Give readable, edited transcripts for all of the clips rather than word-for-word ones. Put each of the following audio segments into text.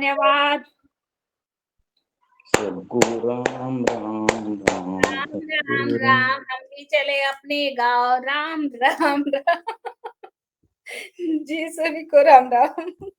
धन्यवाद। सद्गुरु राम राम राम राम राम राम, हम भी चले अपने गाँव। राम राम राम। जी, सभी को राम राम।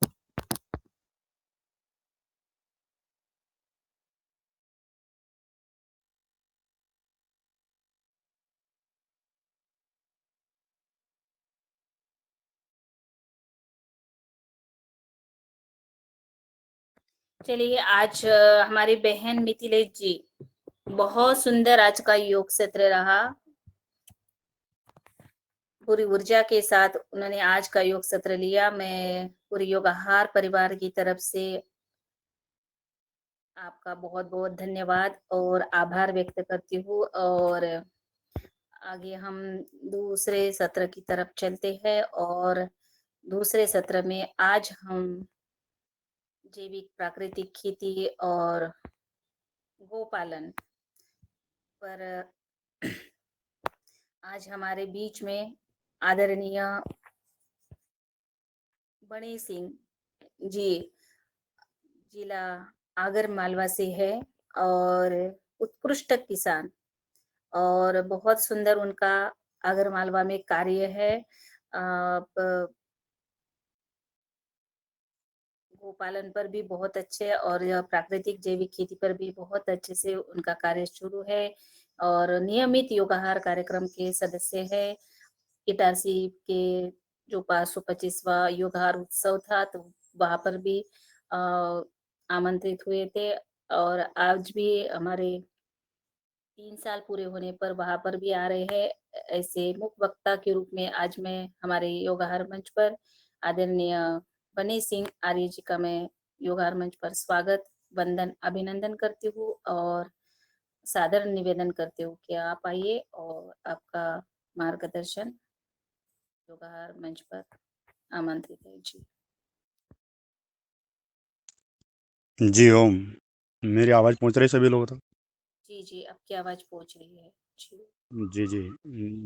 चलिए, आज हमारी बहन मिथिलेश जी, बहुत सुंदर आज का योग सत्र रहा। पूरी ऊर्जा के साथ उन्होंने आज का योग सत्र लिया। मैं पूरी योगाहार परिवार की तरफ से आपका बहुत-बहुत धन्यवाद और आभार व्यक्त करती हूँ। और आगे हम दूसरे सत्र की तरफ चलते हैं। और दूसरे सत्र में आज हम जैविक प्राकृतिक खेती और गोपालन पर आज हमारे बीच में आदरणीय बणे सिंह जी, जिला आगर मालवा से है और उत्कृष्ट किसान, और बहुत सुंदर उनका आगर मालवा में कार्य है। गोपालन पर भी बहुत अच्छे और प्राकृतिक जैविक खेती पर भी बहुत अच्छे से उनका कार्य शुरू है, और नियमित योगाहार कार्यक्रम के सदस्य है। इटारसी के जो 525वां योगाहार उत्सव था, तो वहां पर भी आमंत्रित हुए थे, और आज भी हमारे 3 साल पूरे होने पर वहां पर भी आ रहे हैं। ऐसे मुख्य वक्ता के रूप में आज मैं हमारे योगाहार मंच पर आदरणीय बनी सिंह आर्य जी का मैं योगाहार मंच पर स्वागत, वंदन, अभिनंदन करती हूँ और सादर निवेदन करती हूँ कि आप आइए और आपका मार्गदर्शन योगाहार मंच पर आमंत्रित है जी। जी ओम, मेरी आवाज़ पहुंच रही सभी लोगों तक? जी जी, आपकी आवाज पहुंच रही है जी। जी जी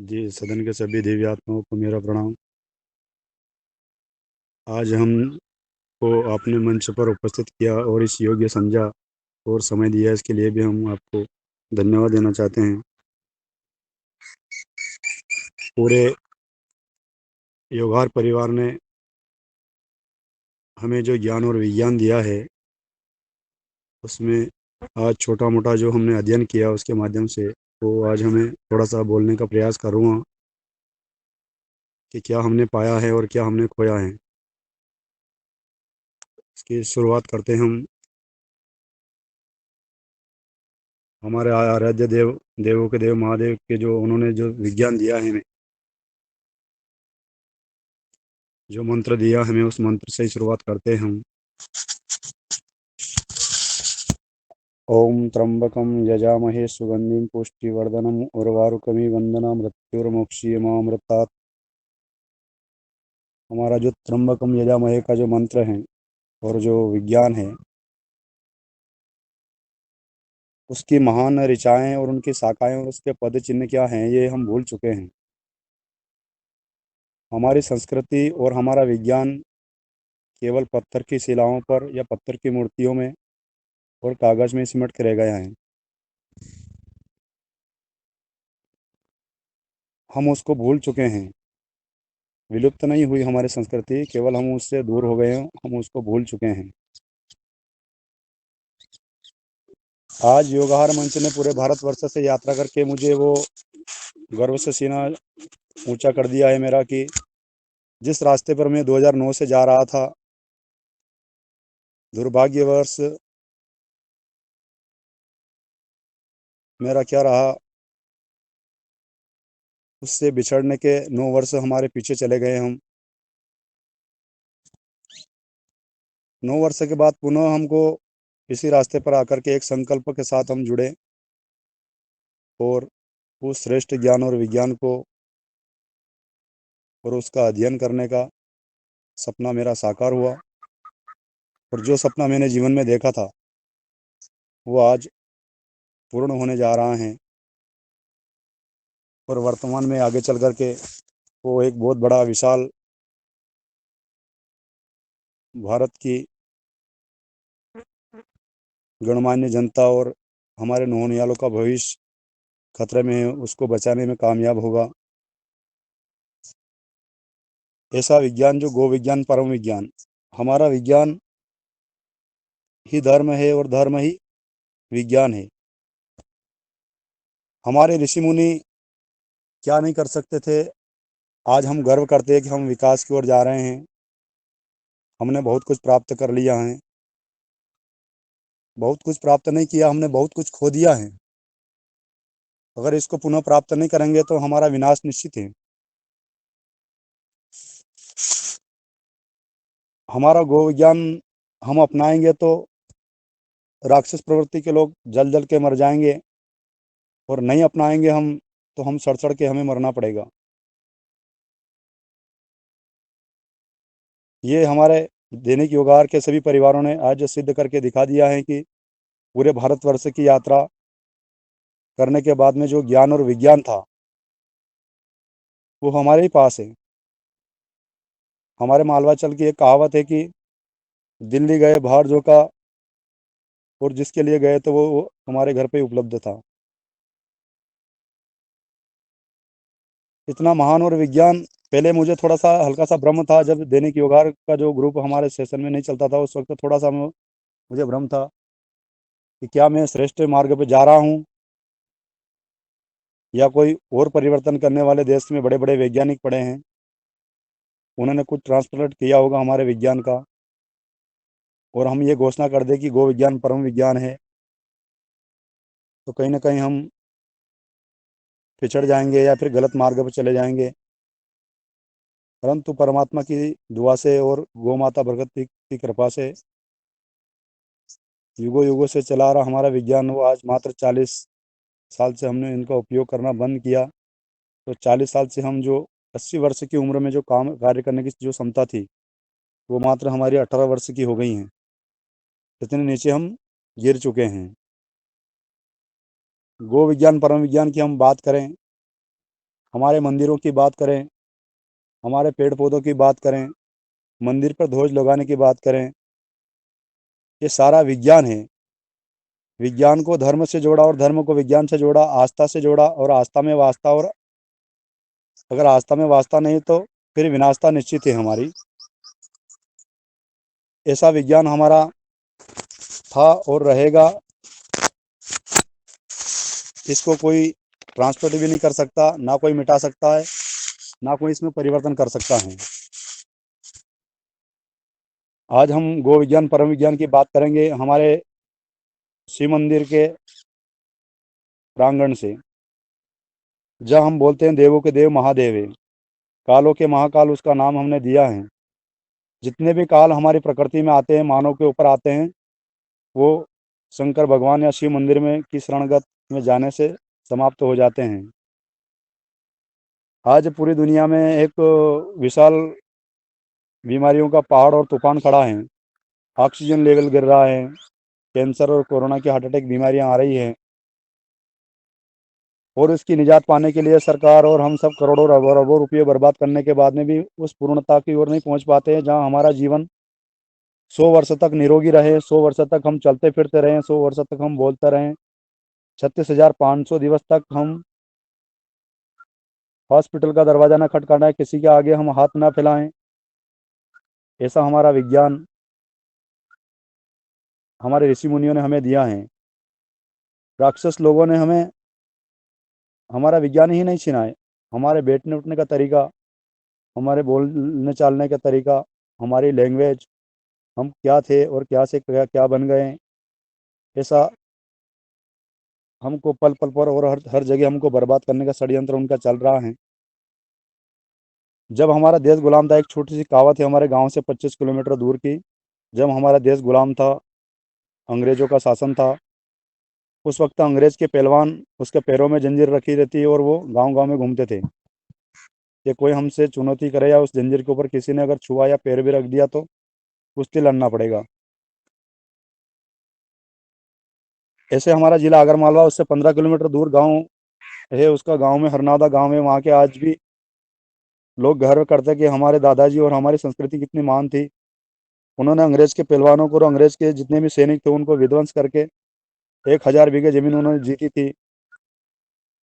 जी, सदन के सभी देवी आत्माओं को मेरा प्रणाम। आज हम को आपने मंच पर उपस्थित किया और इस योग्य समझा और समय दिया, इसके लिए भी हम आपको धन्यवाद देना चाहते हैं। पूरे योगाहार परिवार ने हमें जो ज्ञान और विज्ञान दिया है, उसमें आज छोटा मोटा जो हमने अध्ययन किया उसके माध्यम से, तो आज हमें थोड़ा सा बोलने का प्रयास करूँगा कि क्या हमने पाया है और क्या हमने खोया है। इसकी शुरुआत करते हैं हम हमारे आराध्य देवों के देव महादेव के जो उन्होंने जो विज्ञान दिया है हमें, जो मंत्र दिया हमें, उस मंत्र से ही शुरुआत करते हैं हम। ओम त्र्यंबकम यजामहे सुगंधिम पुष्टिवर्धनम उर्वारुकमिव वंदना मृत्युर्मुक्षीयमामृतात्। हमारा जो त्र्यंबकम यजामहे का जो मंत्र है और जो विज्ञान है, उसकी महान ऋचाएं और उनकी शाखाएं और उसके पद चिन्ह क्या हैं, ये हम भूल चुके हैं। हमारी संस्कृति और हमारा विज्ञान केवल पत्थर की शिलाओं पर या पत्थर की मूर्तियों में और कागज में सिमट के रह गया है। हम उसको भूल चुके हैं। विलुप्त नहीं हुई हमारी संस्कृति, केवल हम उससे दूर हो गए हैं, हम उसको भूल चुके हैं। आज योगाहार मंच ने पूरे भारतवर्ष से यात्रा करके मुझे वो गर्व से सीना ऊंचा कर दिया है मेरा, कि जिस रास्ते पर मैं 2009 से जा रहा था, दुर्भाग्यवश मेरा क्या रहा, उससे बिछड़ने के 9 वर्ष हमारे पीछे चले गए हम। 9 वर्ष के बाद पुनः हमको इसी रास्ते पर आकर के एक संकल्प के साथ हम जुड़े और उस श्रेष्ठ ज्ञान और विज्ञान को और उसका अध्ययन करने का सपना मेरा साकार हुआ। और जो सपना मैंने जीवन में देखा था, वो आज पूर्ण होने जा रहा है। और वर्तमान में आगे चल कर के वो एक बहुत बड़ा विशाल भारत की गणमान्य जनता और हमारे नौनिहालों का भविष्य खतरे में है, उसको बचाने में कामयाब होगा। ऐसा विज्ञान जो गो विज्ञान परम विज्ञान, हमारा विज्ञान ही धर्म है और धर्म ही विज्ञान है। हमारे ऋषि मुनि क्या नहीं कर सकते थे, आज हम गर्व करते हैं कि हम विकास की ओर जा रहे हैं। हमने बहुत कुछ प्राप्त कर लिया है, बहुत कुछ प्राप्त नहीं किया, हमने बहुत कुछ खो दिया है। अगर इसको पुनः प्राप्त नहीं करेंगे तो हमारा विनाश निश्चित है। हमारा गो विज्ञान हम अपनाएंगे तो राक्षस प्रवृत्ति के लोग जल जल के मर जाएंगे, और नहीं अपनाएंगे हम तो हम सड़ सड़ के हमें मरना पड़ेगा। ये हमारे दैनिक योगाहार के सभी परिवारों ने आज सिद्ध करके दिखा दिया है कि पूरे भारतवर्ष की यात्रा करने के बाद में जो ज्ञान और विज्ञान था वो हमारे ही पास है। हमारे मालवाचल की एक कहावत है कि दिल्ली गए बाहर जो का, और जिसके लिए गए तो वो हमारे घर पे ही उपलब्ध था। इतना महान और विज्ञान, पहले मुझे थोड़ा सा हल्का सा भ्रम था, जब दैनिक योगाहार का जो ग्रुप हमारे सेशन में नहीं चलता था उस वक्त थोड़ा सा मुझे भ्रम था कि क्या मैं श्रेष्ठ मार्ग पे जा रहा हूँ या कोई और परिवर्तन करने वाले देश में बड़े बड़े वैज्ञानिक पड़े हैं, उन्होंने कुछ ट्रांसलेट किया होगा हमारे विज्ञान का, और हम ये घोषणा कर दें कि गो विज्ञान परम विज्ञान है, तो कहीं ना कहीं हम पिछड़ जाएंगे या फिर गलत मार्ग पर चले जाएंगे। परंतु परमात्मा की दुआ से और गौ माता प्रकृति की कृपा से युगों युगों से चला आ रहा हमारा विज्ञान, वो आज मात्र 40 साल से हमने इनका उपयोग करना बंद किया, तो 40 साल से हम जो 80 वर्ष की उम्र में जो काम कार्य करने की जो क्षमता थी वो मात्र हमारी 18 वर्ष की हो गई हैं। इतने नीचे हम गिर चुके हैं। गो विज्ञान परम विज्ञान की हम बात करें, हमारे मंदिरों की बात करें, हमारे पेड़ पौधों की बात करें, मंदिर पर ध्वज लगाने की बात करें, ये सारा विज्ञान है। विज्ञान को धर्म से जोड़ा और धर्म को विज्ञान से जोड़ा, आस्था से जोड़ा और आस्था में वास्ता, और अगर आस्था में वास्ता नहीं तो फिर विनाशता निश्चित है हमारी। ऐसा विज्ञान हमारा था और रहेगा, इसको कोई ट्रांसपोर्ट भी नहीं कर सकता, ना कोई मिटा सकता है, ना कोई इसमें परिवर्तन कर सकता है। आज हम गो विज्ञान परम विज्ञान की बात करेंगे हमारे शिव मंदिर के प्रांगण से, जहाँ हम बोलते हैं देवों के देव महादेव है, कालों के महाकाल उसका नाम हमने दिया है। जितने भी काल हमारी प्रकृति में आते हैं, मानव के ऊपर आते हैं, वो शंकर भगवान या शिव मंदिर में की शरणगत में जाने से समाप्त हो जाते हैं। आज पूरी दुनिया में एक विशाल बीमारियों का पहाड़ और तूफान खड़ा है। ऑक्सीजन लेवल गिर रहा है, कैंसर और कोरोना की हार्ट अटैक बीमारियां आ रही हैं, और इसकी निजात पाने के लिए सरकार और हम सब करोड़ों अरबों अरबों रुपये बर्बाद करने के बाद में भी उस पूर्णता की ओर नहीं पहुंच पाते हैं, जहां हमारा जीवन 100 वर्ष तक निरोगी रहे, 100 वर्ष तक हम चलते फिरते रहें, 100 वर्ष तक हम बोलते रहें, 36,500 दिवस तक हम हॉस्पिटल का दरवाजा ना खटखटाएं, किसी के आगे हम हाथ ना फैलाएं। ऐसा हमारा विज्ञान हमारे ऋषि मुनियों ने हमें दिया है। राक्षस लोगों ने हमें हमारा विज्ञान ही नहीं छीना है। हमारे बैठने उठने का तरीका, हमारे बोलने चालने का तरीका, हमारी लैंग्वेज, हम क्या थे और क्या से क्या क्या बन गए, ऐसा हमको पल पल पर और हर जगह हमको बर्बाद करने का षड्यंत्र उनका चल रहा है। जब हमारा देश गुलाम था, एक छोटी सी कहावत है हमारे गांव से 25 किलोमीटर दूर की, जब हमारा देश गुलाम था, अंग्रेजों का शासन था, उस वक्त अंग्रेज के पहलवान उसके पैरों में जंजीर रखी रहती और वो गांव गांव में घूमते थे कि कोई हमसे चुनौती करे या उस जंजीर के ऊपर किसी ने अगर छुआ या पैर भी रख दिया तो कुश्ती लड़ना पड़ेगा। ऐसे हमारा जिला आगरमालवा उससे 15 किलोमीटर दूर गांव है, उसका गांव में हरनादा गांव है, वहाँ के आज भी लोग गर्व करते हैं कि हमारे दादाजी और हमारी संस्कृति कितनी महान थी। उन्होंने अंग्रेज के पहलवानों को और अंग्रेज के जितने भी सैनिक थे उनको विध्वंस करके 1000 बीघे जमीन उन्होंने जीती थी।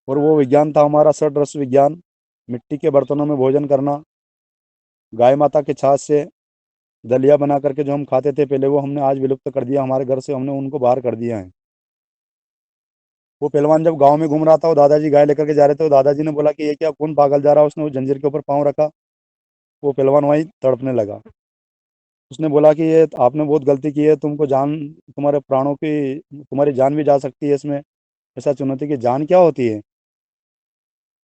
और वो विज्ञान था हमारा षड रस विज्ञान, मिट्टी के बर्तनों में भोजन करना, गाय माता के छाछ से दलिया बना करके जो हम खाते थे पहले, वो हमने आज विलुप्त कर दिया। हमारे घर से हमने उनको बाहर कर दिया है। वो पहलवान जब गांव में घूम रहा था, वो दादाजी गाय लेकर के जा रहे थे, वो दादाजी ने बोला कि ये क्या, कौन पागल जा रहा है। उसने वो जंजीर के ऊपर पाँव रखा, वो पहलवान वहीं तड़पने लगा। उसने बोला कि ये आपने बहुत गलती की है, तुमको जान, तुम्हारे प्राणों की, तुम्हारी जान भी जा सकती है इसमें। ऐसा चुनौती की जान क्या होती है,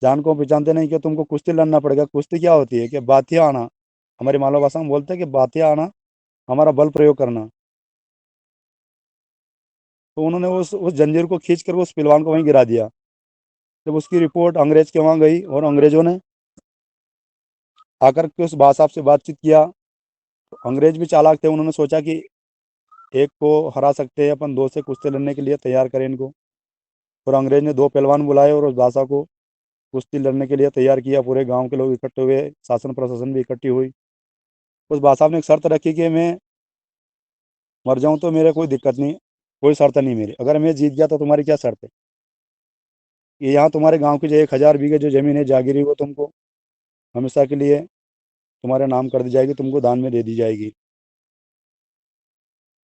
जान को पहचानते नहीं कि तुमको कुश्ती लड़ना पड़ेगा। कुश्ती क्या होती है कि बातिया आना, हमारी मालवा भाषा में बोलते हैं कि बातिया आना, हमारा बल प्रयोग करना। तो उन्होंने उस जंजीर को खींच कर उस पहलवान को वहीं गिरा दिया। जब उसकी रिपोर्ट अंग्रेज के वहाँ गई और अंग्रेजों ने आकर के उस बादशाह साहब से बातचीत किया, तो अंग्रेज भी चालाक थे। उन्होंने सोचा कि एक को हरा सकते हैं अपन, दो से कुश्ती लड़ने के लिए तैयार करें इनको। और अंग्रेज ने 2 पहलवान बुलाए और उस बादशाह को कुश्ती लड़ने के लिए तैयार किया। पूरे गांव के लोग इकट्ठे हुए, शासन प्रशासन भी इकट्ठी हुई। उस बादशाह ने एक शर्त रखी कि मैं मर जाऊं तो मेरे कोई दिक्कत नहीं, कोई शर्त नहीं मेरी, अगर मैं जीत गया तो तुम्हारी क्या शर्त है कि यहाँ तुम्हारे गांव की जो 1000 बीघे जो जमीन है जागीरी, वो तुमको हमेशा के लिए तुम्हारे नाम कर दी जाएगी, तुमको दान में दे दी जाएगी।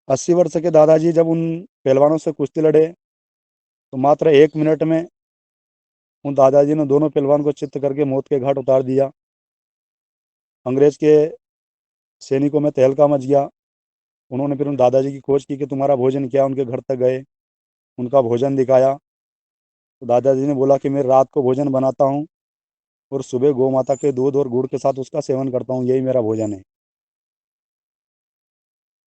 80 वर्ष के दादाजी जब उन पहलवानों से कुश्ती लड़े, तो मात्र 1 मिनट में उन दादाजी ने दोनों पहलवान को चित्त करके मौत के घाट उतार दिया। अंग्रेज के सैनिकों में तहलका मच गया। उन्होंने फिर उन दादाजी की खोज की कि तुम्हारा भोजन क्या, उनके घर तक गए, उनका भोजन दिखाया। तो दादाजी ने बोला कि मैं रात को भोजन बनाता हूँ और सुबह गौ माता के दूध और गुड़ के साथ उसका सेवन करता हूँ, यही मेरा भोजन है।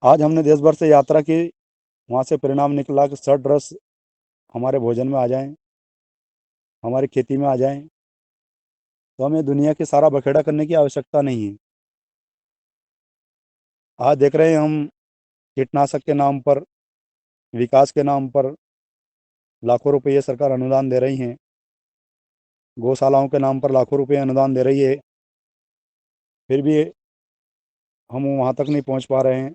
आज हमने देश भर से यात्रा की, वहाँ से परिणाम निकला कि षड रस हमारे भोजन में आ जाएं, हमारी खेती में आ जाएं, तो हमें दुनिया की सारा बखेड़ा करने की आवश्यकता नहीं है। आज देख रहे हैं हम, कीटनाशक के नाम पर, विकास के नाम पर लाखों रुपये सरकार अनुदान दे रही हैं, गौशालाओं के नाम पर लाखों रुपये अनुदान दे रही है, फिर भी हम वहाँ तक नहीं पहुँच पा रहे हैं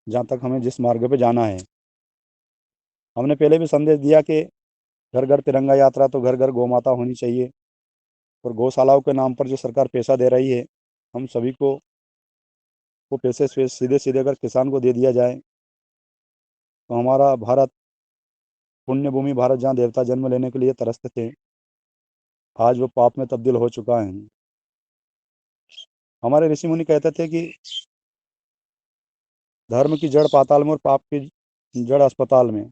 जहाँ तक हमें जिस मार्ग पे जाना है। हमने पहले भी संदेश दिया कि घर घर तिरंगा यात्रा, तो घर घर गौ माता होनी चाहिए। और गौशालाओं के नाम पर जो सरकार पैसा दे रही है, हम सभी को वो पैसे सीधे सीधे अगर किसान को दे दिया जाए, तो हमारा भारत, पुण्य भूमि भारत, जहाँ देवता जन्म लेने के लिए तरसते थे, आज वो पाप में तब्दील हो चुका है। हमारे ऋषि मुनि कहते थे कि धर्म की जड़ पाताल में और पाप की जड़ अस्पताल में।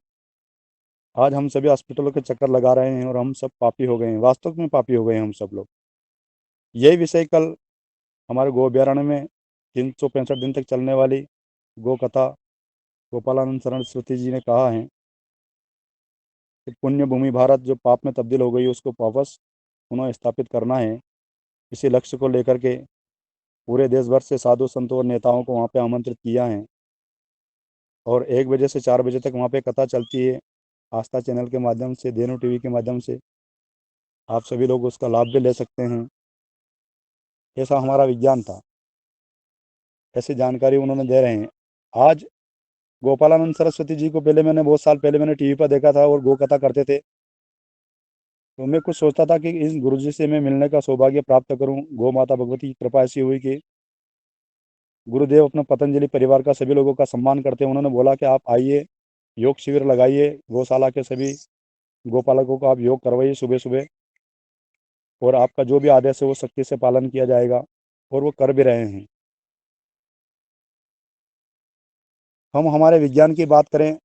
आज हम सभी हॉस्पिटलों के चक्कर लगा रहे हैं और हम सब पापी हो गए हैं, वास्तव में पापी हो गए हैं हम सब लोग। यही विषय कल हमारे गो अभ्यारण्य में 365 दिन तक चलने वाली गो कथा गोपालानंद शरण सरस्वती जी ने कहा है कि पुण्य भूमि भारत जो पाप में तब्दील हो गई है, उसको वापस पुनः स्थापित करना है। इसी लक्ष्य को लेकर के पूरे देश भर से साधु संतों और नेताओं को वहाँ पे आमंत्रित किया है। और 1 बजे से 4 बजे तक वहाँ पे कथा चलती है, आस्था चैनल के माध्यम से, धेनु टीवी के माध्यम से। आप सभी लोग उसका लाभ भी ले सकते हैं। ऐसा हमारा विज्ञान था, ऐसी जानकारी उन्होंने दे रहे हैं। आज गोपालानंद सरस्वती जी को पहले मैंने, बहुत साल पहले मैंने टीवी पर देखा था और गो कथा करते थे, तो मैं कुछ सोचता था कि इस गुरु जी से मैं मिलने का सौभाग्य प्राप्त करूं। गौ माता भगवती की कृपा ऐसी हुई कि गुरुदेव अपना पतंजलि परिवार का सभी लोगों का सम्मान करते हैं। उन्होंने बोला कि आप आइए, योग शिविर लगाइए, गौशाला के सभी गोपालकों को आप योग करवाइए सुबह सुबह, और आपका जो भी आदेश है वो सख्ती से पालन किया जाएगा। और वो कर भी रहे हैं। हम हमारे विज्ञान की बात करें,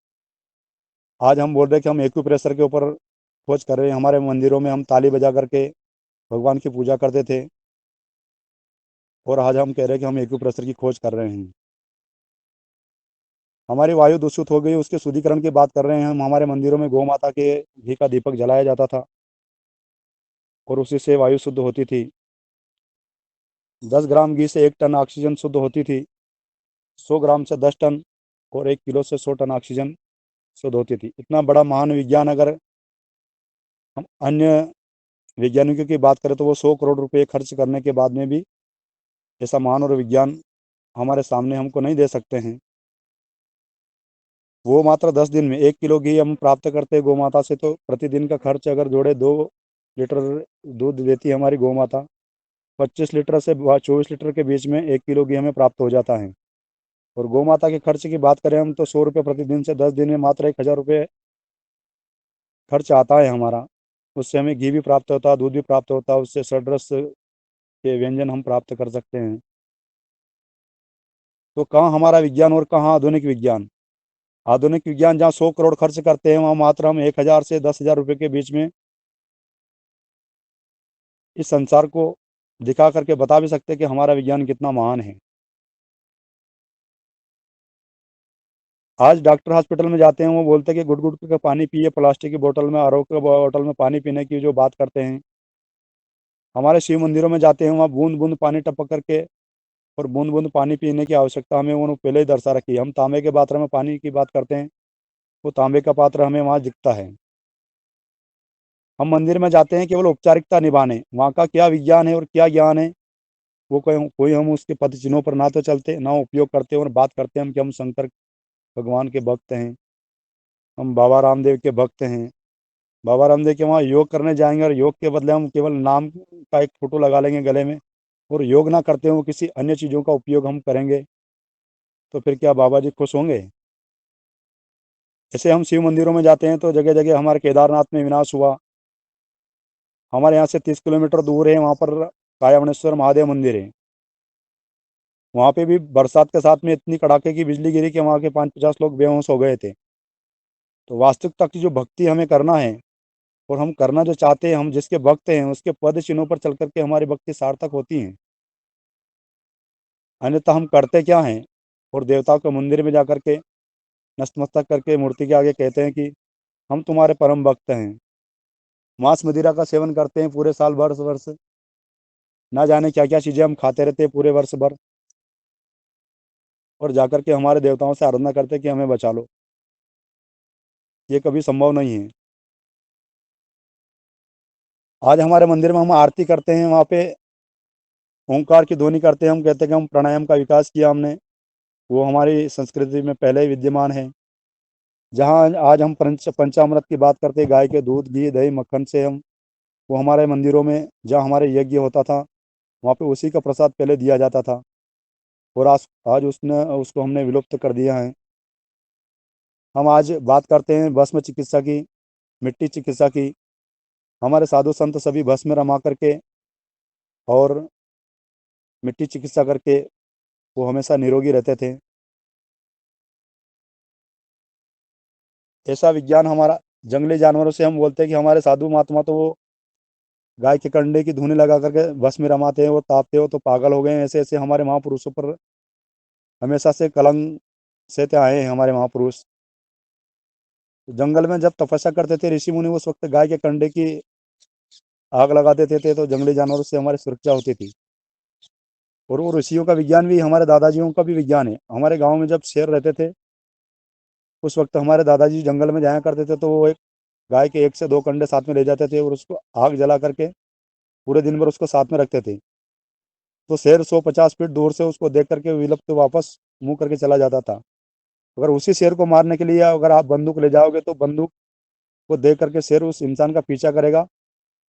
आज हम बोल रहे हैं कि हम एक्यूप्रेशर के ऊपर खोज कर रहे हैं। हमारे मंदिरों में हम ताली बजा करके भगवान की पूजा करते थे, और आज हम कह रहे हैं कि हम एक्यूप्रेशर की खोज कर रहे हैं। हमारी वायु दूषित हो गई, उसके शुद्धिकरण की बात कर रहे हैं हम। हमारे मंदिरों में गौ माता के घी का दीपक जलाया जाता था और उसी से वायु शुद्ध होती थी। 10 ग्राम घी से 1 टन ऑक्सीजन शुद्ध होती थी, 100 ग्राम से 10 टन, और 1 किलो से 100 टन ऑक्सीजन शुद्ध होती थी। इतना बड़ा महान विज्ञान अगर हम अन्य वैज्ञानिकों की बात करें, तो वो 100 करोड़ रुपये खर्च करने के बाद में भी ऐसा महान और विज्ञान हमारे सामने हमको नहीं दे सकते हैं। वो मात्र 10 दिन में 1 किलो घी हम प्राप्त करते हैं गौ माता से। तो प्रतिदिन का खर्च अगर जोड़े 2 लीटर दूध देती है हमारी गौ माता। 25 लीटर से 24 लीटर के बीच में 1 किलो घी हमें प्राप्त हो जाता है। और गौ माता के खर्च की बात करें हम तो 100 रुपये प्रतिदिन से 10 दिन में मात्र 1000 रुपये खर्च आता है हमारा। उससे हमें घी भी प्राप्त होता है, दूध भी प्राप्त होता है, उससे षड्रस के व्यंजन हम प्राप्त कर सकते हैं। तो कहाँ हमारा विज्ञान और कहाँ आधुनिक विज्ञान। आधुनिक विज्ञान जहाँ 100 करोड़ खर्च करते हैं, वहाँ मात्र हम 1000 से 10,000 रुपये के बीच में इस संसार को दिखा करके बता भी सकते हैं कि हमारा विज्ञान कितना महान है। आज डॉक्टर हॉस्पिटल में जाते हैं, वो बोलते हैं कि गुट गुट का पानी पिए, प्लास्टिक की बोतल में, आरओ के बोतल में पानी पीने की जो बात करते हैं। हमारे शिव मंदिरों में जाते हैं, वहाँ बूंद बूंद पानी टपक करके और बूंद बूंद पानी पीने की आवश्यकता हमें उन्होंने पहले ही दर्शा रखी है। हम तांबे के पात्र में पानी की बात करते हैं, वो तांबे का पात्र हमें वहाँ दिखता है। हम मंदिर में जाते हैं केवल औपचारिकता निभाने, वहाँ का क्या विज्ञान है और क्या ज्ञान है वो कोई हम उसके पद चिन्हों पर ना तो चलते ना उपयोग करते और बात करते हैं हम कि हम शंकर भगवान के भक्त हैं, हम बाबा रामदेव के भक्त हैं। बाबा रामदेव के वहाँ योग करने जाएंगे और योग के बदले हम केवल नाम का एक फोटो लगा लेंगे गले में और योग ना करते हुए किसी अन्य चीज़ों का उपयोग हम करेंगे, तो फिर क्या बाबा जी खुश होंगे। जैसे हम शिव मंदिरों में जाते हैं तो जगह जगह हमारे केदारनाथ में विनाश हुआ। हमारे यहाँ से 30 किलोमीटर दूर है, वहाँ पर कायावनेश्वर महादेव मंदिर है। वहाँ पे भी बरसात के साथ में इतनी कड़ाके की बिजली गिरी कि वहाँ के 5-50 लोग बेहोश हो गए थे। तो वास्तविकता की जो भक्ति हमें करना है और हम करना जो चाहते हैं, हम जिसके भक्त हैं उसके पद चिन्हों पर चल करके हमारी भक्ति सार्थक होती है। अन्यथा हम करते क्या हैं और देवताओं के मंदिर में जा करके नतमस्तक करके मूर्ति के आगे कहते हैं कि हम तुम्हारे परम भक्त हैं। मांस मदिरा का सेवन करते हैं पूरे साल, वर्ष वर्ष ना जाने क्या क्या चीज़ें हम खाते रहते हैं पूरे वर्ष भर, और जाकर के हमारे देवताओं से आराधना करते हैं कि हमें बचा लो। ये कभी संभव नहीं है। आज हमारे मंदिर में हम आरती करते हैं, वहाँ पे ओंकार की ध्वनि करते हैं, हम कहते हैं कि हम प्राणायाम का विकास किया हमने, वो हमारी संस्कृति में पहले ही विद्यमान है। जहाँ आज हम पंचामृत की बात करते हैं, गाय के दूध घी दही मक्खन से हम, वो हमारे मंदिरों में जहाँ हमारे यज्ञ होता था वहाँ पे उसी का प्रसाद पहले दिया जाता था, और आज आज उसको हमने विलुप्त कर दिया है। हम आज बात करते हैं भस्म चिकित्सा की, मिट्टी चिकित्सा की। हमारे साधु संत सभी भस्म में रमा करके और मिट्टी चिकित्सा करके वो हमेशा निरोगी रहते थे। ऐसा विज्ञान हमारा। जंगली जानवरों से हम बोलते हैं कि हमारे साधु महात्मा तो वो गाय के कंडे की धुनी लगा करके भस्म में रमाते हैं, वो तापते हो तो पागल हो गए हैं। ऐसे ऐसे हमारे महापुरुषों पर हमेशा से कलंक सहते आए हैं हमारे महापुरुष। जंगल में जब तपस्या करते थे ऋषि मुनि, उस वक्त गाय के कंडे की आग लगा देते थे तो जंगली जानवरों से हमारी सुरक्षा होती थी। और वो ऋषियों का विज्ञान भी हमारे दादाजियों का भी विज्ञान है। हमारे गांव में जब शेर रहते थे उस वक्त हमारे दादाजी जंगल में जाया करते थे, तो वो एक गाय के 1 से 2 कंडे साथ में ले जाते थे और उसको आग जला करके पूरे दिन भर उसको साथ में रखते थे। तो शेर 150 फीट दूर से उसको देख करके विलुप्त वापस मुंह करके चला जाता था। अगर उसी शेर को मारने के लिए अगर आप बंदूक ले जाओगे तो बंदूक को देख करके शेर उस इंसान का पीछा करेगा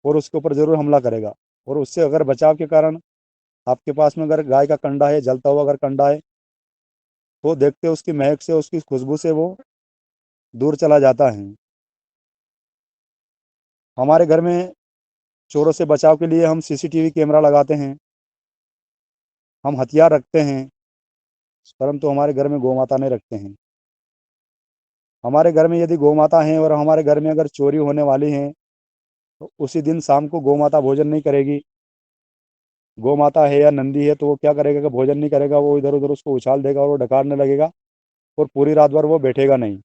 और उसके ऊपर जरूर हमला करेगा। और उससे अगर बचाव के कारण आपके पास में अगर गाय का कंडा है, जलता हुआ अगर कंडा है, तो देखते उसकी महक से, उसकी खुशबू से वो दूर चला जाता है। हमारे घर में चोरों से बचाव के लिए हम सीसीटीवी कैमरा लगाते हैं, हम हथियार रखते हैं, परंतु हमारे घर में गौ माता नहीं रखते हैं। हमारे घर में यदि गौ माता है और हमारे घर में अगर चोरी होने वाली है तो उसी दिन शाम को गौ माता भोजन नहीं करेगी। गौ माता है या नंदी है तो वो क्या करेगा कि भोजन नहीं करेगा, वो इधर उधर उसको उछाल देगा और वो डकारने लगेगा और पूरी रात भर वो बैठेगा नहीं।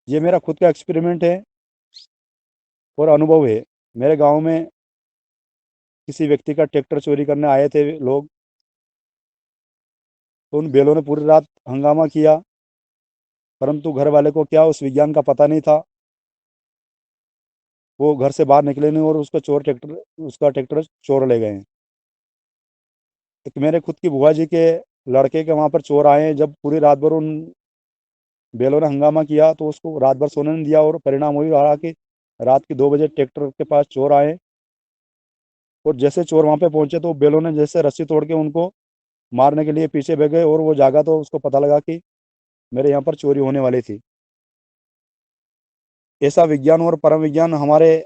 ये मेरा खुद का एक्सपेरिमेंट है और अनुभव है। मेरे गांव में किसी व्यक्ति का ट्रैक्टर चोरी करने आए थे लोग, तो उन बैलों ने पूरी रात हंगामा किया, परंतु घर वाले को क्या उस विज्ञान का पता नहीं था। वो घर से बाहर निकले नहीं और उसका ट्रैक्टर चोर ले गए। एक मेरे खुद की बुआ जी के लड़के के वहाँ पर चोर आए हैं, जब पूरी रात भर उन बैलों ने हंगामा किया तो उसको रात भर सोने नहीं दिया, और परिणाम वही रहा कि रात के 2 बजे ट्रैक्टर के पास चोर आए, और जैसे चोर वहां पे पहुंचे तो बैलों ने जैसे रस्सी तोड़ के उनको मारने के लिए पीछे भाग गए, और वो जागा तो उसको पता लगा कि मेरे यहाँ पर चोरी होने वाली थी। ऐसा विज्ञान और परम विज्ञान हमारे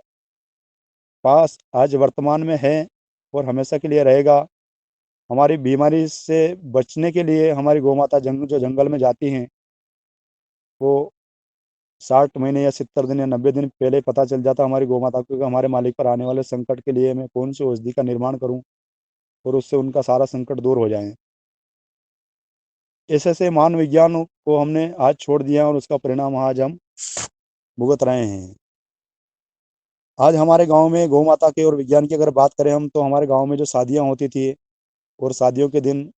पास आज वर्तमान में है और हमेशा के लिए रहेगा। हमारी बीमारी से बचने के लिए हमारी गौ माता जो जंगल में जाती हैं, वो 60 महीने या 70 दिन या 90 दिन पहले पता चल जाता हमारी गौ माता को कि हमारे मालिक पर आने वाले संकट के लिए मैं कौन सी औषधि का निर्माण करूं और उससे उनका सारा संकट दूर हो जाए। ऐसे ऐसे मान विज्ञान को हमने आज छोड़ दिया और उसका परिणाम आज हम भुगत रहे हैं। आज हमारे गांव में गौ माता के और विज्ञान की अगर बात करें हम, तो हमारे गांव में जो शादियां होती थी, और शादियों के दिन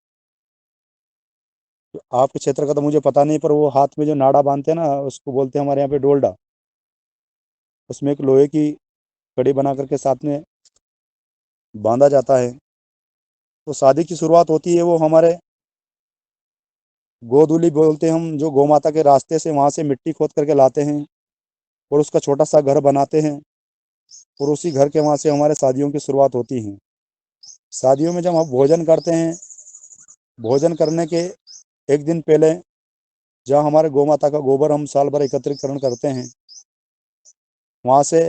आपके क्षेत्र का तो मुझे पता नहीं, पर वो हाथ में जो नाड़ा बांधते हैं ना, उसको बोलते हैं हमारे यहाँ पे डोलडा। उसमें एक लोहे की कड़ी बना करके साथ में बांधा जाता है। तो शादी की शुरुआत होती है वो हमारे गोधूली बोलते हैं हम, जो गौ माता के रास्ते से वहां से मिट्टी खोद करके लाते हैं और उसका छोटा सा घर बनाते हैं, और उसी घर के वहां से हमारे शादियों की शुरुआत होती है। शादियों में जब हम भोजन करते हैं, भोजन करने के एक दिन पहले जहाँ हमारे गौ माता का गोबर हम साल भर एकत्रीकरण करते हैं, वहाँ से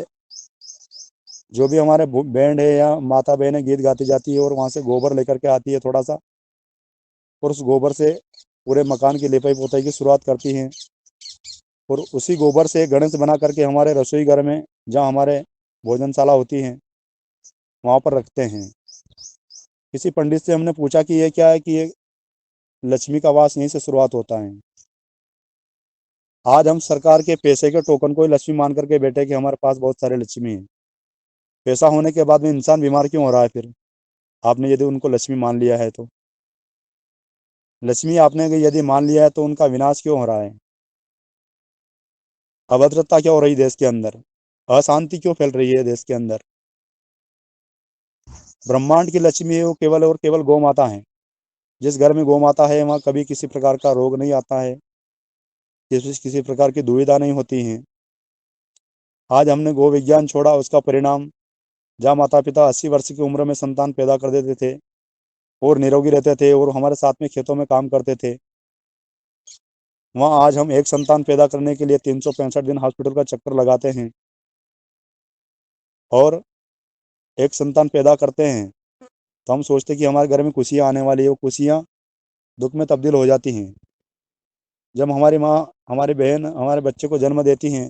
जो भी हमारे बैंड है या माता बहनें गीत गाती जाती है, और वहाँ से गोबर लेकर के आती है थोड़ा सा, और उस गोबर से पूरे मकान की लिपाई पोताई की शुरुआत करती हैं, और उसी गोबर से गणेश बना करके हमारे रसोई घर में, जहाँ हमारे भोजनशाला होती हैं, वहाँ पर रखते हैं। किसी पंडित से हमने पूछा कि ये क्या है, कि ये लक्ष्मी का वास यहीं से शुरुआत होता है। आज हम सरकार के पैसे के टोकन को ही लक्ष्मी मान करके बैठे कि हमारे पास बहुत सारे लक्ष्मी हैं। पैसा होने के बाद में इंसान बीमार क्यों हो रहा है फिर, आपने यदि उनको लक्ष्मी मान लिया है तो? लक्ष्मी आपने यदि मान लिया है तो उनका विनाश क्यों हो रहा है? अभद्रता क्या हो रही है देश के अंदर? अशांति क्यों फैल रही है देश के अंदर? ब्रह्मांड की लक्ष्मी है वो केवल और केवल गौ माता है। जिस घर में गौ माता है वहाँ कभी किसी प्रकार का रोग नहीं आता है, किसी प्रकार की दुविधा नहीं होती है। आज हमने गो विज्ञान छोड़ा, उसका परिणाम जहाँ माता पिता 80 वर्ष की उम्र में संतान पैदा कर देते थे और निरोगी रहते थे और हमारे साथ में खेतों में काम करते थे, वहाँ आज हम एक संतान पैदा करने के लिए 365 दिन हॉस्पिटल का चक्कर लगाते हैं, और एक संतान पैदा करते हैं तो हम सोचते कि हमारे घर में खुशियाँ आने वाली है, वो खुशियाँ दुख में तब्दील हो जाती हैं। जब हमारी माँ, हमारी बहन हमारे बच्चे को जन्म देती हैं,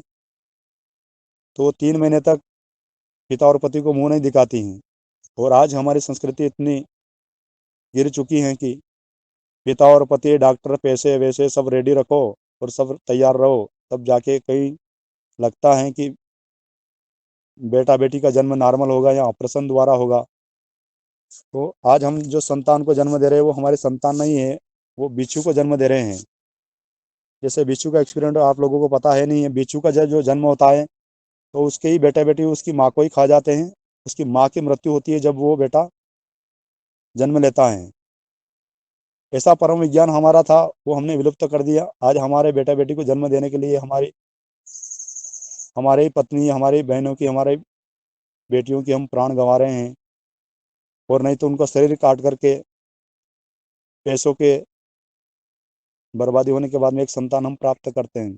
तो वो 3 महीने तक पिता और पति को मुंह नहीं दिखाती हैं। और आज हमारी संस्कृति इतनी गिर चुकी है कि पिता और पति, डॉक्टर, पैसे वैसे सब रेडी रखो और सब तैयार रहो, तब जाके कहीं लगता है कि बेटा बेटी का जन्म नॉर्मल होगा या ऑपरेशन द्वारा होगा। तो आज हम जो संतान को जन्म दे रहे हैं वो हमारी संतान नहीं है, वो बिच्छू को जन्म दे रहे हैं। जैसे बिच्छू का एक्सपेरिमेंट आप लोगों को पता है नहीं है, बिच्छू का जो जन्म होता है तो उसके ही बेटा बेटी उसकी माँ को ही खा जाते हैं। उसकी माँ की मृत्यु होती है जब वो बेटा जन्म लेता है। ऐसा परम विज्ञान हमारा था, वो हमने विलुप्त कर दिया। आज हमारे बेटा बेटी को जन्म देने के लिए हमारी पत्नी, हमारी बहनों की, हमारे बेटियों की हम प्राण गंवा रहे हैं, और नहीं तो उनका शरीर काट करके पैसों के बर्बादी होने के बाद में एक संतान हम प्राप्त करते हैं।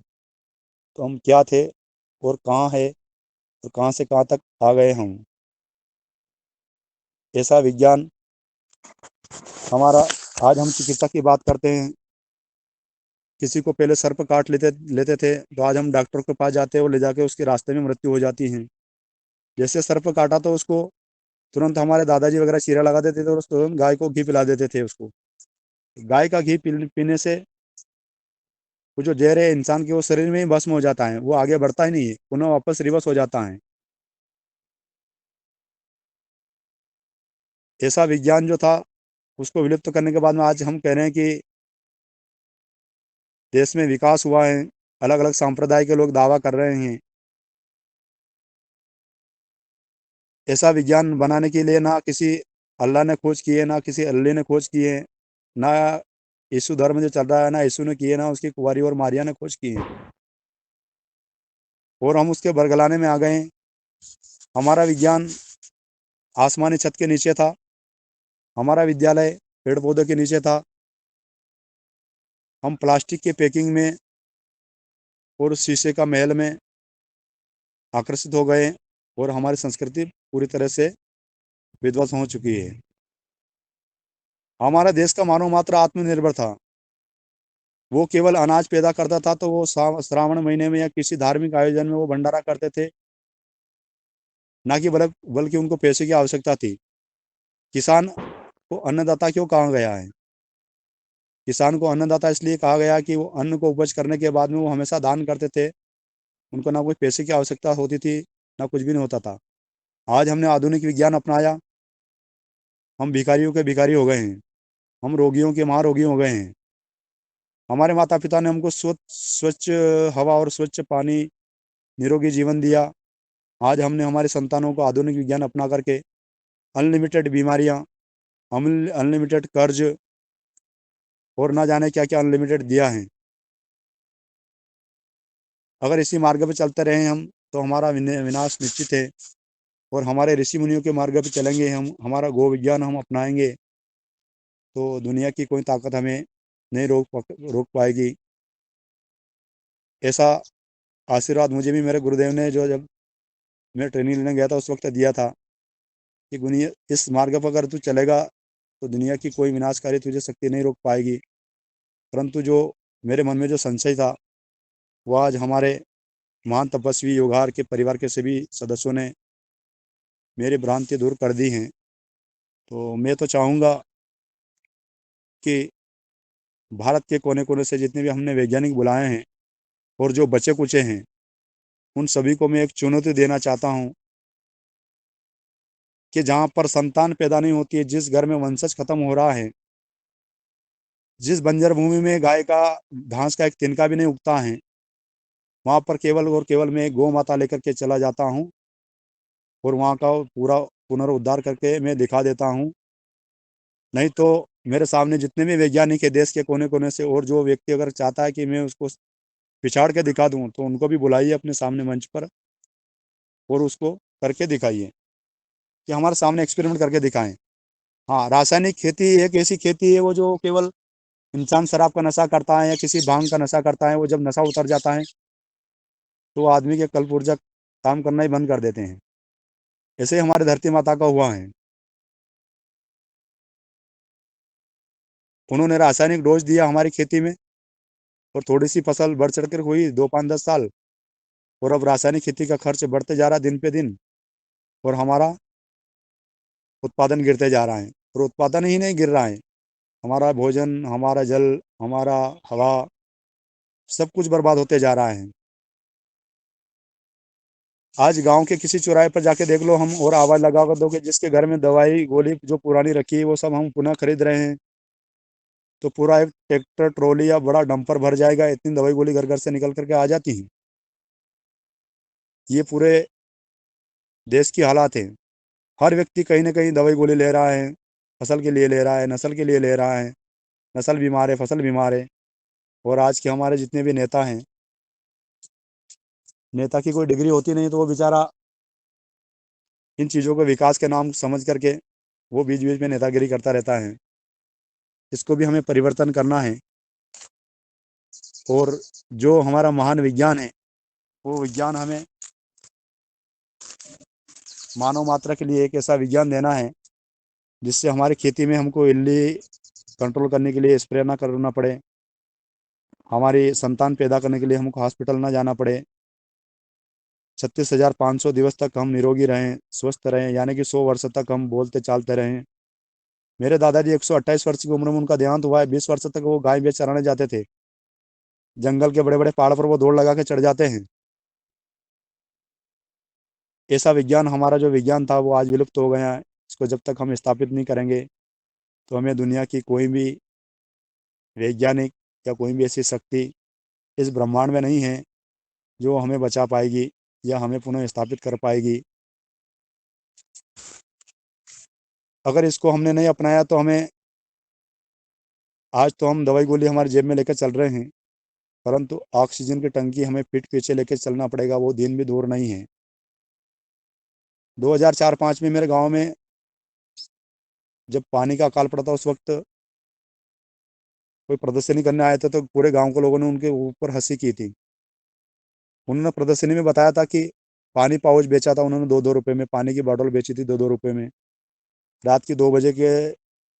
तो हम क्या थे और कहाँ है और कहाँ से कहाँ तक आ गए हम? ऐसा विज्ञान हमारा। आज हम चिकित्सा की बात करते हैं, किसी को पहले सर्प काट लेते लेते थे तो आज हम डॉक्टर के पास जाते हैं और ले जाके उसके रास्ते में मृत्यु हो जाती है। जैसे सर्प काटा तो उसको तुरंत हमारे दादाजी वगैरह चीरा लगा देते थे और उसको तुरंत गाय को घी पिला देते थे उसको। गाय का घी पीने से वो जो जहर है इंसान के वो शरीर में ही भस्म हो जाता है, वो आगे बढ़ता ही नहीं है, पुनः वापस रिवर्स हो जाता है। ऐसा विज्ञान जो था उसको विलुप्त करने के बाद में आज हम कह रहे हैं कि देश में विकास हुआ है। अलग अलग संप्रदाय के लोग दावा कर रहे हैं। ऐसा विज्ञान बनाने के लिए ना किसी अल्लाह ने खोज की है, ना किसी अल्लाह ने खोज की है, ना यीशु धर्म जो चल रहा है ना, यीशु ने किए ना, उसकी कुंवारी और मारिया ने खोज की है, और हम उसके बरगलाने में आ गए हैं। हमारा विज्ञान आसमानी छत के नीचे था, हमारा विद्यालय पेड़ पौधों के नीचे था। हम प्लास्टिक के पैकिंग में और शीशे का महल में आकर्षित हो गए, और हमारी संस्कृति पूरी तरह से विध्वंस हो चुकी है। हमारा देश का मानव मात्र आत्मनिर्भर था, वो केवल अनाज पैदा करता था, तो वो श्रावण महीने में या किसी धार्मिक आयोजन में वो भंडारा करते थे, ना कि बल्कि उनको पैसे की आवश्यकता थी। किसान को अन्नदाता क्यों कहा गया है? किसान को अन्नदाता इसलिए कहा गया कि वो अन्न को उपज करने के बाद में वो हमेशा दान करते थे, उनको ना कोई पैसे की आवश्यकता होती थी, ना कुछ भी नहीं होता था। आज हमने आधुनिक विज्ञान अपनाया, हम भिखारियों के भिखारी हो गए हैं, हम रोगियों के महारोगी हो गए हैं। हमारे माता पिता ने हमको स्वच्छ स्वच्छ हवा और स्वच्छ पानी, निरोगी जीवन दिया। आज हमने हमारे संतानों को आधुनिक विज्ञान अपना करके अनलिमिटेड बीमारियां, अनलिमिटेड कर्ज और ना जाने क्या क्या अनलिमिटेड दिया है। अगर इसी मार्ग पर चलते रहे हम, तो हमारा विनाश निश्चित है। और हमारे ऋषि मुनियों के मार्ग पर चलेंगे हम, हमारा गो विज्ञान हम अपनाएंगे, तो दुनिया की कोई ताकत हमें नहीं रोक पाएगी। ऐसा आशीर्वाद मुझे भी मेरे गुरुदेव ने, जो जब मैं ट्रेनिंग लेने गया था उस वक्त दिया था, कि दुनिया इस मार्ग पर अगर तू चलेगा तो दुनिया की कोई विनाशकारी तुझे शक्ति नहीं रोक पाएगी। परंतु जो मेरे मन में जो संशय था, वो आज हमारे महान तपस्वी योगहार के परिवार के सभी सदस्यों ने मेरी भ्रांति दूर कर दी हैं। तो मैं तो चाहूँगा कि भारत के कोने कोने से जितने भी हमने वैज्ञानिक बुलाए हैं और जो बचे कुचे हैं, उन सभी को मैं एक चुनौती देना चाहता हूँ कि जहाँ पर संतान पैदा नहीं होती है, जिस घर में वंशज खत्म हो रहा है, जिस बंजर भूमि में गाय का घास का एक तिनका भी नहीं उगता है, वहाँ पर केवल और केवल मैं एक गौ माता लेकर के चला जाता हूँ, और वहाँ का पूरा पुनरुद्धार करके मैं दिखा देता हूँ। नहीं तो मेरे सामने जितने भी वैज्ञानिक है देश के कोने कोने से, और जो व्यक्ति अगर चाहता है कि मैं उसको पिछाड़ के दिखा दूँ, तो उनको भी बुलाइए अपने सामने मंच पर, और उसको करके दिखाइए, कि हमारे सामने एक्सपेरिमेंट करके दिखाएं। हाँ, रासायनिक खेती एक ऐसी खेती है वो जो केवल इंसान शराब का नशा करता है या किसी भांग का नशा करता है, वो जब नशा उतर जाता है तो आदमी के कलपुर्जा काम करना ही बंद कर देते हैं। ऐसे ही हमारे धरती माता का हुआ है। उन्होंने रासायनिक डोज दिया हमारी खेती में, और थोड़ी सी फसल बढ़ चढ़ कर हुई 2 5 10 साल, और अब रासायनिक खेती का खर्च बढ़ते जा रहा है दिन पे दिन, और हमारा उत्पादन गिरते जा रहा है। और उत्पादन ही नहीं गिर रहा है, हमारा भोजन, हमारा जल, हमारा हवा, सब कुछ बर्बाद होते जा रहा है। आज गांव के किसी चौराहे पर जाके देख लो, हम और आवाज लगा कर दो कि जिसके घर में दवाई गोली जो पुरानी रखी है वो सब हम पुनः खरीद रहे हैं, तो पूरा एक ट्रैक्टर ट्रॉली या बड़ा डंपर भर जाएगा, इतनी दवाई गोली घर घर से निकल करके आ जाती हैं। ये पूरे देश की हालात है। हर व्यक्ति कहीं ना कहीं दवाई गोली ले रहा है, फसल के लिए ले रहा है, नस्ल के लिए ले रहा है, नस्ल बीमार है, फसल बीमार है। और आज के हमारे जितने भी नेता हैं, नेता की कोई डिग्री होती नहीं, तो वो बेचारा इन चीज़ों को विकास के नाम समझ करके वो बीच बीच में नेतागिरी करता रहता है। इसको भी हमें परिवर्तन करना है, और जो हमारा महान विज्ञान है, वो विज्ञान हमें मानव मात्रा के लिए एक ऐसा विज्ञान देना है जिससे हमारी खेती में हमको इल्ली कंट्रोल करने के लिए स्प्रे ना करना पड़े, हमारी संतान पैदा करने के लिए हमको हॉस्पिटल ना जाना पड़े, 36,500 दिवस तक हम निरोगी रहें, स्वस्थ रहें, यानी कि 100 वर्ष तक हम बोलते चालते रहें। मेरे दादाजी 128 वर्ष की उम्र में उनका देहांत हुआ है। 20 वर्ष तक वो गाय बेच चराने जाते थे, जंगल के बड़े बड़े पहाड़ पर वो दौड़ लगा के चढ़ जाते हैं। ऐसा विज्ञान, हमारा जो विज्ञान था वो आज विलुप्त हो गया है। इसको जब तक हम स्थापित नहीं करेंगे, तो हमें दुनिया की कोई भी वैज्ञानिक या कोई भी ऐसी शक्ति इस ब्रह्मांड में नहीं है जो हमें बचा पाएगी या हमें पुनः स्थापित कर पाएगी। अगर इसको हमने नहीं अपनाया तो हमें आज तो हम दवाई गोली हमारी जेब में लेकर चल रहे हैं, परंतु ऑक्सीजन की टंकी हमें पीठ पीछे लेकर चलना पड़ेगा, वो दिन भी दूर नहीं है। 2004-5 में मेरे गांव में जब पानी का अकाल पड़ा था, उस वक्त कोई प्रदर्शनी करने आए थे, तो पूरे गांव के लोगों ने उनके ऊपर हंसी की थी। उन्होंने प्रदर्शनी में बताया था कि पानी पाउच बेचा था उन्होंने 2-2 रुपए में, पानी की बॉटल बेची थी 2-2 रुपए में। रात की 2 बजे के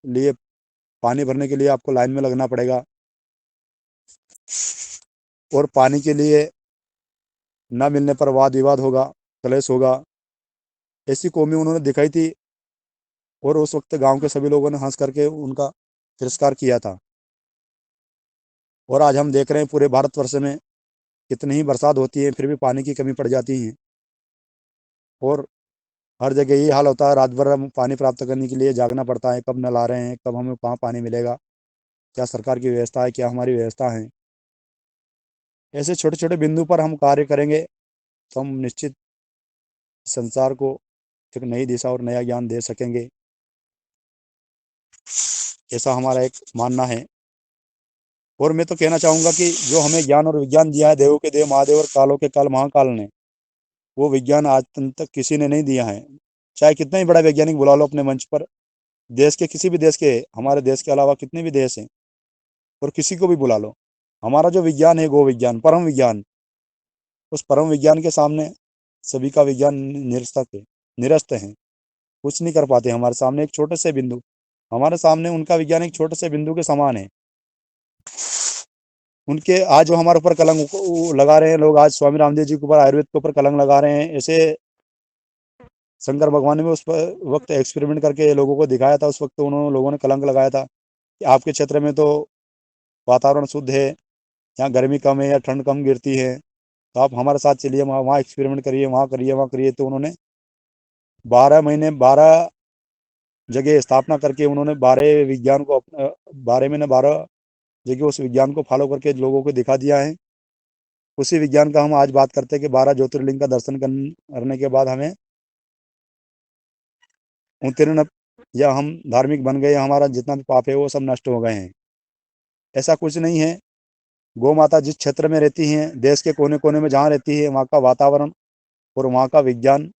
लिए पानी भरने के लिए आपको लाइन में लगना पड़ेगा, और पानी के लिए न मिलने पर वाद विवाद होगा, कलेश होगा। ऐसी कौमी उन्होंने दिखाई थी, और उस वक्त गांव के सभी लोगों ने हंस करके उनका तिरस्कार किया था। और आज हम देख रहे हैं पूरे भारतवर्ष में कितनी ही बरसात होती है, फिर भी पानी की कमी पड़ जाती है, और हर जगह यही हाल होता है। रात भर हम पानी प्राप्त करने के लिए जागना पड़ता है, कब नल आ रहे हैं, कब हमें कहाँ पानी मिलेगा, क्या सरकार की व्यवस्था है, क्या हमारी व्यवस्था है। ऐसे छोटे छोटे बिंदु पर हम कार्य करेंगे तो हम निश्चित संसार को एक नई दिशा और नया ज्ञान दे सकेंगे, ऐसा हमारा एक मानना है। और मैं तो कहना चाहूँगा कि जो हमें ज्ञान और विज्ञान दिया है देवों के देव महादेव और कालों के काल महाकाल ने, वो विज्ञान आज तक किसी ने नहीं दिया है। चाहे कितना ही बड़ा वैज्ञानिक बुला लो अपने मंच पर, देश के किसी भी देश के, हमारे देश के अलावा कितने भी देश हैं, और किसी को भी बुला लो, हमारा जो विज्ञान है, गो विज्ञान, परम विज्ञान, उस परम विज्ञान के सामने सभी का विज्ञान निरस्तक है, निरस्त है, कुछ नहीं कर पाते। हमारे सामने एक छोटे से बिंदु, हमारे सामने उनका विज्ञान एक छोटे से बिंदु के समान है। उनके आज जो हमारे ऊपर कलंक लगा रहे हैं लोग, आज स्वामी रामदेव जी के ऊपर, आयुर्वेद के ऊपर कलंक लगा रहे हैं, ऐसे शंकर भगवान ने भी उस पर वक्त एक्सपेरिमेंट करके लोगों को दिखाया था। उस वक्त उन्होंने लोगों ने कलंक लगाया था कि आपके क्षेत्र में तो वातावरण शुद्ध है, यहाँ गर्मी कम है या ठंड कम गिरती है, तो आप हमारे साथ चलिए, वहाँ एक्सपेरिमेंट करिए, वहाँ करिए, वहाँ करिए। तो उन्होंने 12 महीने 12 जगह स्थापना करके उन्होंने 12 जगह उस विज्ञान को फॉलो करके लोगों को दिखा दिया है। उसी विज्ञान का हम आज बात करते हैं कि 12 ज्योतिर्लिंग का दर्शन करने के बाद हमें उत्तीर्ण, या हम धार्मिक बन गए, हमारा जितना भी पाप है वो सब नष्ट हो गए हैं। ऐसा कुछ नहीं है। गौ माता जिस क्षेत्र में रहती हैं, देश के कोने कोने में जहाँ रहती है, वहाँ का वातावरण और वहाँ का विज्ञान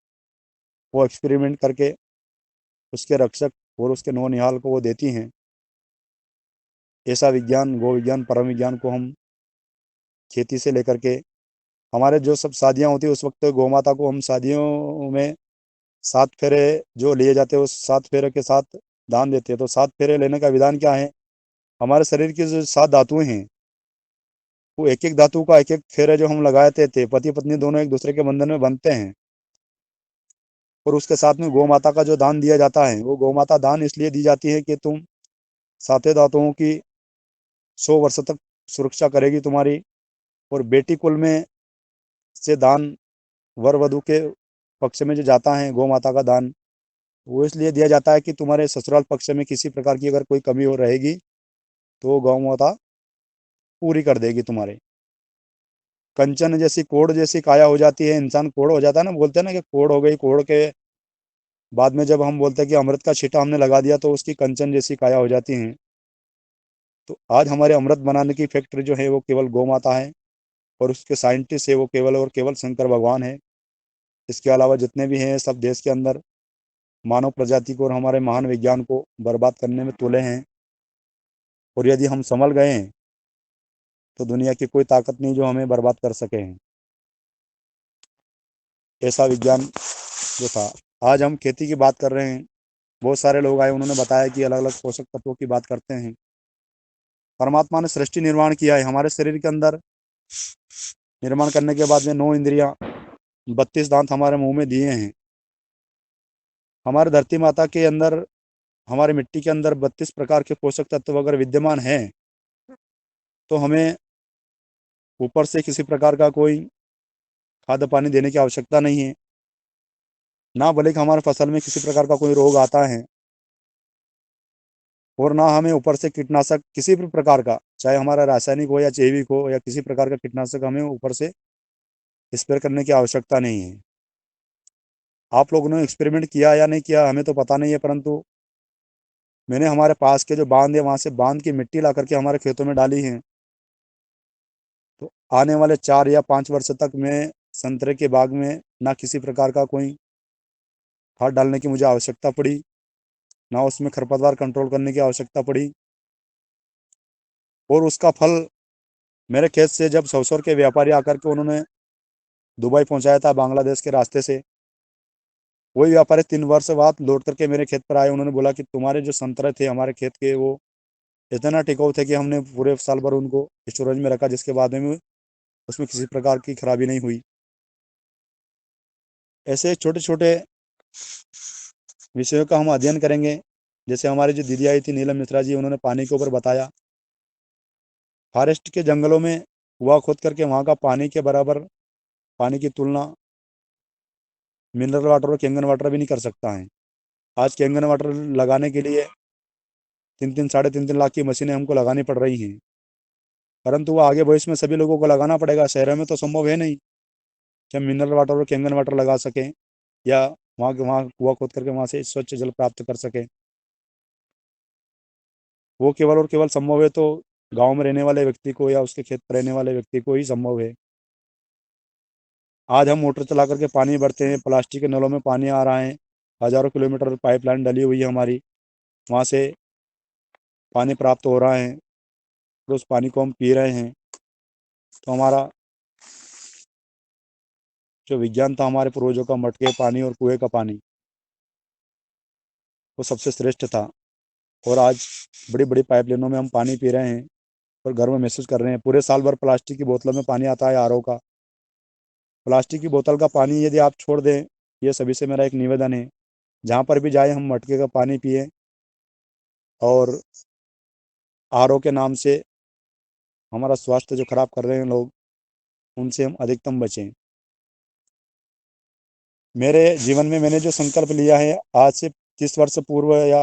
वो एक्सपेरिमेंट करके उसके रक्षक और उसके नौनिहाल को वो देती हैं। ऐसा विज्ञान, गो विज्ञान, परम विज्ञान को हम खेती से लेकर के, हमारे जो सब शादियाँ होती है, उस वक्त गौ माता को हम शादियों में 7 फेरे जो लिए जाते हैं, उस 7 फेरे के साथ दान देते हैं। तो 7 फेरे लेने का विधान क्या है? हमारे शरीर की जो 7 धातुएं हैं, वो एक एक धातु का एक एक फेरे जो हम लगाते थे, पति पत्नी दोनों एक दूसरे के बंधन में बनते हैं। और उसके साथ में गौ माता का जो दान दिया जाता है, वो गौ माता दान इसलिए दी जाती है कि तुम सातों धातुओं की 100 वर्ष तक सुरक्षा करेगी तुम्हारी। और बेटी कुल में से दान वर वधु के पक्ष में जो जाता है गौ माता का दान, वो इसलिए दिया जाता है कि तुम्हारे ससुराल पक्ष में किसी प्रकार की अगर कोई कमी हो रहेगी, तो वो गौ माता पूरी कर देगी तुम्हारे। कंचन जैसी, कोढ़ जैसी काया हो जाती है, इंसान कोढ़ हो जाता है ना, बोलते हैं ना कि कोढ़ हो गई, कोढ़ के बाद में जब हम बोलते हैं कि अमृत का छींटा हमने लगा दिया, तो उसकी कंचन जैसी काया हो जाती है। तो आज हमारे अमृत बनाने की फैक्ट्री जो है वो केवल गौ माता है, और उसके साइंटिस्ट है वो केवल और केवल शंकर भगवान है। इसके अलावा जितने भी हैं सब देश के अंदर मानव प्रजाति को और हमारे महान विज्ञान को बर्बाद करने में तुले हैं। और यदि हम संभल गए हैं, तो दुनिया की कोई ताकत नहीं जो हमें बर्बाद कर सके हैं। ऐसा विज्ञान जो था। आज हम खेती की बात कर रहे हैं, बहुत सारे लोग आए, उन्होंने बताया कि अलग अलग पोषक तत्वों की बात करते हैं। परमात्मा ने सृष्टि निर्माण किया है, हमारे शरीर के अंदर निर्माण करने के बाद में 9 इंद्रियां, 32 दांत हमारे मुंह में दिए हैं। हमारे धरती माता के अंदर, हमारे मिट्टी के अंदर 32 प्रकार के पोषक तत्व अगर विद्यमान हैं, तो हमें ऊपर से किसी प्रकार का कोई खाद्य पानी देने की आवश्यकता नहीं है, ना भले कि हमारे फसल में किसी प्रकार का कोई रोग आता है, और ना हमें ऊपर से कीटनाशक किसी भी प्रकार का, चाहे हमारा रासायनिक हो या जैविक हो, या किसी प्रकार का कीटनाशक हमें ऊपर से स्प्रे करने की आवश्यकता नहीं है। आप लोगों ने एक्सपेरिमेंट किया या नहीं किया हमें तो पता नहीं है, परंतु मैंने हमारे पास के जो बांध है वहाँ से बांध की मिट्टी ला करके हमारे खेतों में डाली है। तो आने वाले 4 या 5 वर्ष तक मैं संतरे के बाग में ना किसी प्रकार का कोई खाद डालने की मुझे आवश्यकता पड़ी, ना उसमें खरपतवार कंट्रोल करने की आवश्यकता पड़ी। और उसका फल मेरे खेत से जब सौसर के व्यापारी आकर के उन्होंने दुबई पहुंचाया था बांग्लादेश के रास्ते से, वही व्यापारी 3 वर्ष बाद लौट करके मेरे खेत पर आए। उन्होंने बोला कि तुम्हारे जो संतरे थे हमारे खेत के, वो इतना टिकाऊ थे कि हमने पूरे साल भर उनको स्टोरेज में रखा, जिसके बाद में उसमें किसी प्रकार की खराबी नहीं हुई। ऐसे छोटे छोटे विषयों का हम अध्ययन करेंगे। जैसे हमारी जो दीदी आई थी नीलम मिश्रा जी, उन्होंने पानी के ऊपर बताया, फॉरेस्ट के जंगलों में कुआं खोद करके वहाँ का पानी के बराबर पानी की तुलना मिनरल वाटर और कैंगन वाटर भी नहीं कर सकता है। आज कैंगन वाटर लगाने के लिए 3-3 साढ़े 3-3 लाख की मशीनें हमको लगानी पड़ रही हैं, परंतु वो आगे भविष्य में सभी लोगों को लगाना पड़ेगा। शहरों में तो संभव है नहीं कि हम मिनरल वाटर और कैंगन वाटर लगा सकें या वहाँ कुआं खोद करके वहाँ से स्वच्छ जल प्राप्त कर सकें। वो केवल और केवल संभव है तो गांव में रहने वाले व्यक्ति को या उसके खेत पर रहने वाले व्यक्ति को ही संभव है। आज हम मोटर चला करके पानी भरते हैं, प्लास्टिक के नलों में पानी आ रहा है, हज़ारों किलोमीटर पाइपलाइन डली हुई है हमारी, वहाँ से पानी प्राप्त हो रहा है, तो उस पानी को हम पी रहे हैं। तो हमारा जो विज्ञान था, हमारे पूर्वजों का मटके पानी और कुएं का पानी, वो सबसे श्रेष्ठ था। और आज बड़ी बड़ी पाइपलाइनों में हम पानी पी रहे हैं और घर में महसूस कर रहे हैं। पूरे साल भर प्लास्टिक की बोतलों में पानी आता है आरओ का। प्लास्टिक की बोतल का पानी यदि आप छोड़ दें, ये सभी से मेरा एक निवेदन है, जहाँ पर भी जाए हम मटके का पानी पिए और आरओ के नाम से हमारा स्वास्थ्य जो खराब कर रहे हैं लोग, उनसे हम अधिकतम बचें। मेरे जीवन में मैंने जो संकल्प लिया है आज से 30 वर्ष पूर्व, या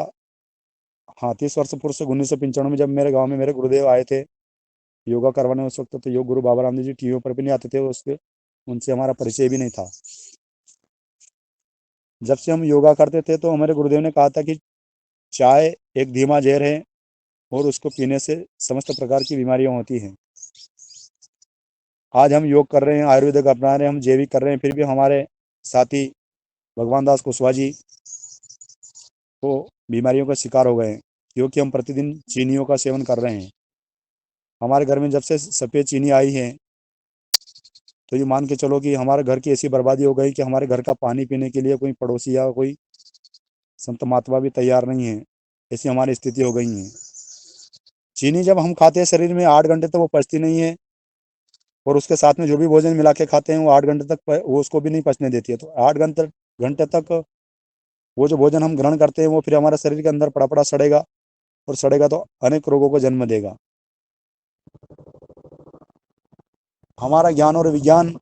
हाँ 30 वर्ष पूर्व से 1995 में जब मेरे गांव में मेरे गुरुदेव आए थे योगा करवाने, उस वक्त तो योग गुरु बाबा रामदेव जी टीवी पर भी नहीं आते थे, उसके उनसे हमारा परिचय भी नहीं था। जब से हम योगा करते थे तो हमारे गुरुदेव ने कहा था कि चाय एक धीमा जहर है और उसको पीने से समस्त प्रकार की बीमारियां होती हैं। आज हम योग कर रहे हैं, आयुर्वेदिक अपना रहे हैं, हम जैविक कर रहे हैं, फिर भी हमारे साथी भगवान दास कुशवाहा जी को बीमारियों का शिकार हो गए हैं, क्योंकि हम प्रतिदिन चीनियों का सेवन कर रहे हैं। हमारे घर में जब से सफ़ेद चीनी आई है, तो ये मान के चलो कि हमारे घर की ऐसी बर्बादी हो गई कि हमारे घर का पानी पीने के लिए कोई पड़ोसी या कोई संत महात्मा भी तैयार नहीं है। ऐसी हमारी स्थिति हो गई है। चीनी जब हम खाते हैं शरीर में 8 घंटे तक वो पचती नहीं है, और उसके साथ में जो भी भोजन मिला के खाते हैं वो 8 घंटे तक वो उसको भी नहीं पचने देती है। तो 8 घंटे तक वो जो भोजन हम ग्रहण करते हैं वो फिर हमारे शरीर के अंदर पड़ा पड़ा सड़ेगा, और सड़ेगा तो अनेक रोगों को जन्म देगा। हमारा ज्ञान और विज्ञान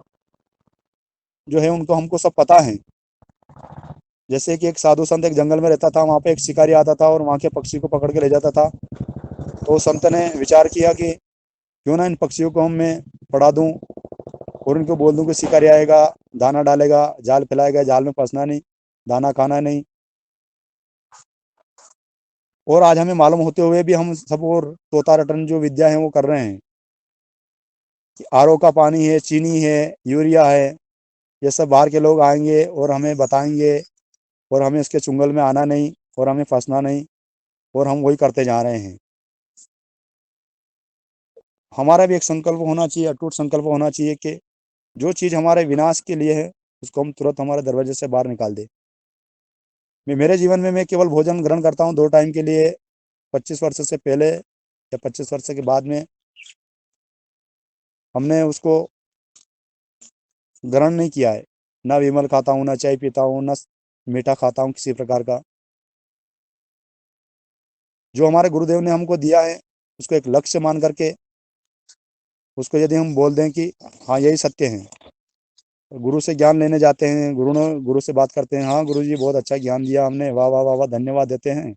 जो है उनको हमको सब पता है। जैसे कि एक साधु संत एक जंगल में रहता था, वहाँ पे एक शिकारी आता था और वहाँ के पक्षी को पकड़ के ले जाता था। तो संत ने विचार किया कि क्यों ना इन पक्षियों को हम मैं पढ़ा दूं और उनको बोल दूं कि शिकारी आएगा, दाना डालेगा, जाल फैलाएगा, जाल में फंसना नहीं, दाना खाना नहीं। और आज हमें मालूम होते हुए भी हम सब और तोता रटन जो विद्या है वो कर रहे हैं कि आरओ का पानी है, चीनी है, यूरिया है, ये सब बाहर के लोग आएंगे और हमें बताएंगे, और हमें इसके चुंगल में आना नहीं और हमें फंसना नहीं, और हम वही करते जा रहे हैं। हमारा भी एक संकल्प होना चाहिए, अटूट संकल्प होना चाहिए कि जो चीज़ हमारे विनाश के लिए है उसको हम तुरंत हमारे दरवाजे से बाहर निकाल दें। मैं मेरे जीवन में मैं केवल भोजन ग्रहण करता हूँ 2 टाइम के लिए। 25 वर्ष से पहले या 25 वर्ष के बाद में हमने उसको ग्रहण नहीं किया है। ना विमल खाता हूँ, ना चाय पीता हूँ, ना मीठा खाता हूँ किसी प्रकार का। जो हमारे गुरुदेव ने हमको दिया है उसको एक लक्ष्य मान करके उसको यदि हम बोल दें कि हाँ यही सत्य है, गुरु से ज्ञान लेने जाते हैं, गुरु से बात करते हैं, हाँ गुरु जी बहुत अच्छा ज्ञान दिया हमने, वाह वाह वाह वाह, धन्यवाद देते हैं,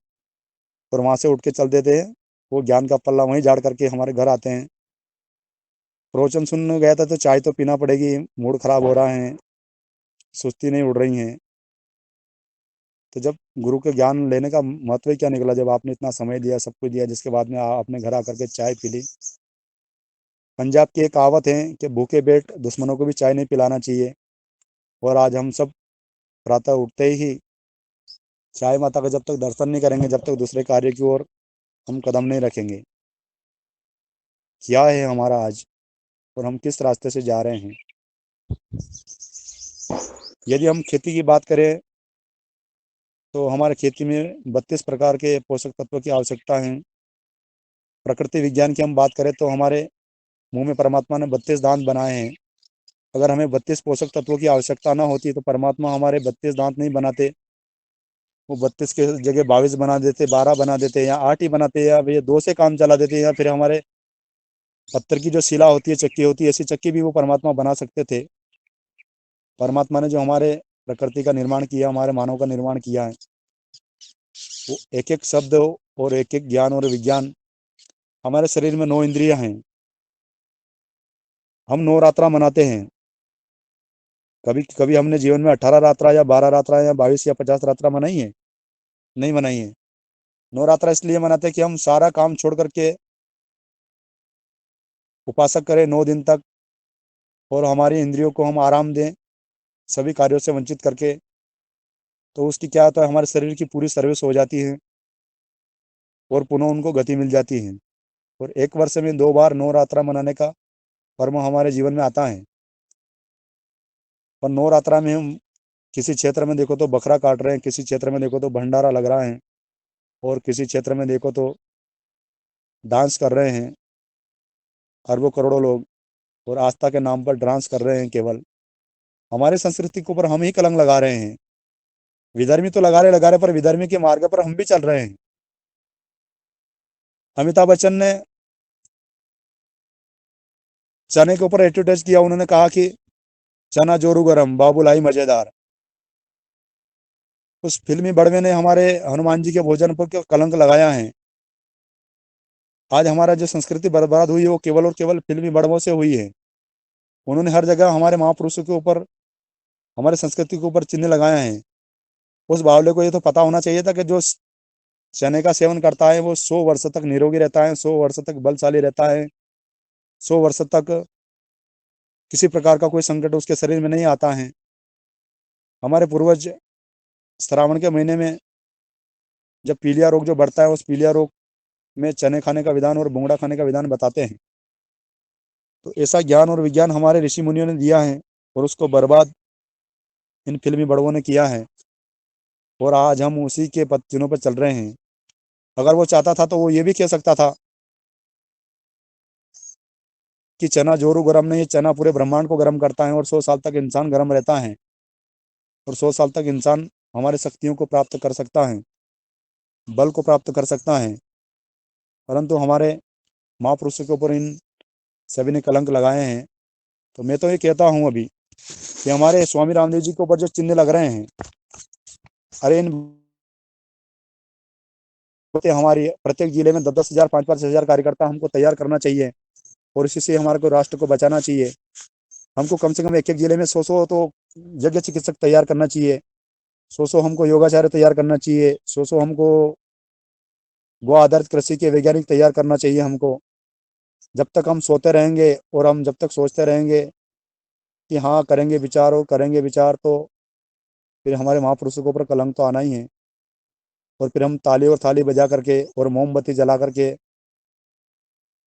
और वहाँ से उठ के चल देते हैं। वो ज्ञान का पल्ला वहीं झाड़ करके हमारे घर आते हैं। प्रवचन सुनने गया था तो चाय तो पीना पड़ेगी, मूड खराब हो रहा है, सुस्ती नहीं उड़ रही है। तो जब गुरु के ज्ञान लेने का महत्व ही क्या निकला, जब आपने इतना समय दिया, सब कुछ दिया, जिसके बाद में आपने घर आकर के चाय पी ली। पंजाब की एक कहावत है कि भूखे पेट दुश्मनों को भी चाय नहीं पिलाना चाहिए। और आज हम सब प्रातः उठते ही चाय माता का जब तक दर्शन नहीं करेंगे, जब तक दूसरे कार्य की ओर हम कदम नहीं रखेंगे। क्या है हमारा आज और हम किस रास्ते से जा रहे हैं। यदि हम खेती की बात करें तो हमारे खेती में 32 प्रकार के पोषक तत्वों की आवश्यकता है। प्रकृति विज्ञान की हम बात करें तो हमारे मुंह में परमात्मा ने 32 दांत बनाए हैं। अगर हमें 32 पोषक तत्वों की आवश्यकता ना होती तो परमात्मा हमारे 32 दांत नहीं बनाते, वो 32 के जगह 22 बना देते, 12 बना देते, या 8 ही बनाते, या भैया 2 से काम चला देते, या फिर हमारे पत्थर की जो शिला होती है, चक्की होती है, ऐसी चक्की भी वो परमात्मा बना सकते थे। परमात्मा ने जो हमारे प्रकृति का निर्माण किया, हमारे मानव का निर्माण किया है, वो एक एक शब्द और एक एक ज्ञान और विज्ञान। हमारे शरीर में 9 इंद्रियां हैं। हम 9 रात्रा मनाते हैं। कभी कभी हमने जीवन में 18 रात्रा या 12 रात्रा या 22 या 50 रात्रा मनाई है? नहीं मनाई है। 9 रात्रा इसलिए मनाते हैं कि हम सारा काम छोड़ करके उपासक करें 9 दिन तक, और हमारी इंद्रियों को हम आराम दें सभी कार्यों से वंचित करके। तो उसकी क्या होता है, हमारे शरीर की पूरी सर्विस हो जाती है और पुनः उनको गति मिल जाती है। और एक वर्ष में 2 बार 9 रात्रा मनाने का पर्व हमारे जीवन में आता है। और 9 रात्रा में हम किसी क्षेत्र में देखो तो बकरा काट रहे हैं, किसी क्षेत्र में देखो तो भंडारा लग रहा है, और किसी क्षेत्र में देखो तो डांस कर रहे हैं अरबों करोड़ों लोग, और आस्था के नाम पर डांस कर रहे हैं। केवल हमारी संस्कृति के ऊपर हम ही कलंक लगा रहे हैं। विधर्मी तो लगा रहे पर विधर्मी के मार्ग पर हम भी चल रहे हैं। अमिताभ बच्चन ने चने के ऊपर एडवर्टाइज किया, उन्होंने कहा कि चना जोरू गरम बाबुलाई मजेदार। उस फिल्मी बड़वे ने हमारे हनुमान जी के भोजन पर क्यों कलंक लगाया है। आज हमारा जो संस्कृति बर्बाद हुई है वो केवल और केवल फिल्मी बड़वों से हुई है। उन्होंने हर जगह हमारे महापुरुषों के ऊपर, हमारे संस्कृति के ऊपर चिन्ह लगाए हैं। उस बावले को ये तो पता होना चाहिए था कि जो चने का सेवन करता है वो 100 वर्ष तक निरोगी रहता है, 100 वर्ष तक बलशाली रहता है, 100 वर्ष तक किसी प्रकार का कोई संकट उसके शरीर में नहीं आता है। हमारे पूर्वज श्रावण के महीने में जब पीलिया रोग जो बढ़ता है, उस पीलिया रोग में चने खाने का विधान और भुंगड़ा खाने का विधान बताते हैं। तो ऐसा ज्ञान और विज्ञान हमारे ऋषि मुनियों ने दिया है, और उसको बर्बाद इन फिल्मी बड़वों ने किया है, और आज हम उसी के पत्तियों पर चल रहे हैं। अगर वो चाहता था तो वो ये भी कह सकता था कि चना जोरू गर्म नहीं, चना पूरे ब्रह्मांड को गर्म करता है, और 100 साल तक इंसान गर्म रहता है, और 100 साल तक इंसान हमारे शक्तियों को प्राप्त कर सकता है, बल को प्राप्त कर सकता है। परंतु हमारे महापुरुषों के ऊपर इन सभी ने कलंक लगाए हैं। तो मैं तो ये कहता हूँ अभी कि हमारे स्वामी रामदेव जी के ऊपर जो चिन्ह लग रहे हैं, अरे इन हमारी प्रत्येक जिले में 10-10 हजार 5-5 हजार कार्यकर्ता हमको तैयार करना चाहिए, और इसी से हमारे को राष्ट्र को बचाना चाहिए। हमको कम से कम एक एक जिले में 100 तो यज्ञ चिकित्सक तैयार करना चाहिए, 100 हमको योगाचार्य तैयार करना चाहिए, 100 हमको गो आधारित कृषि के वैज्ञानिक तैयार करना चाहिए हमको। जब तक हम सोते रहेंगे और हम जब तक सोचते रहेंगे कि हाँ करेंगे विचार और करेंगे विचार, तो फिर हमारे महापुरुषों के ऊपर कलंक तो आना ही है। और फिर हम ताली और थाली बजा करके और मोमबत्ती जला करके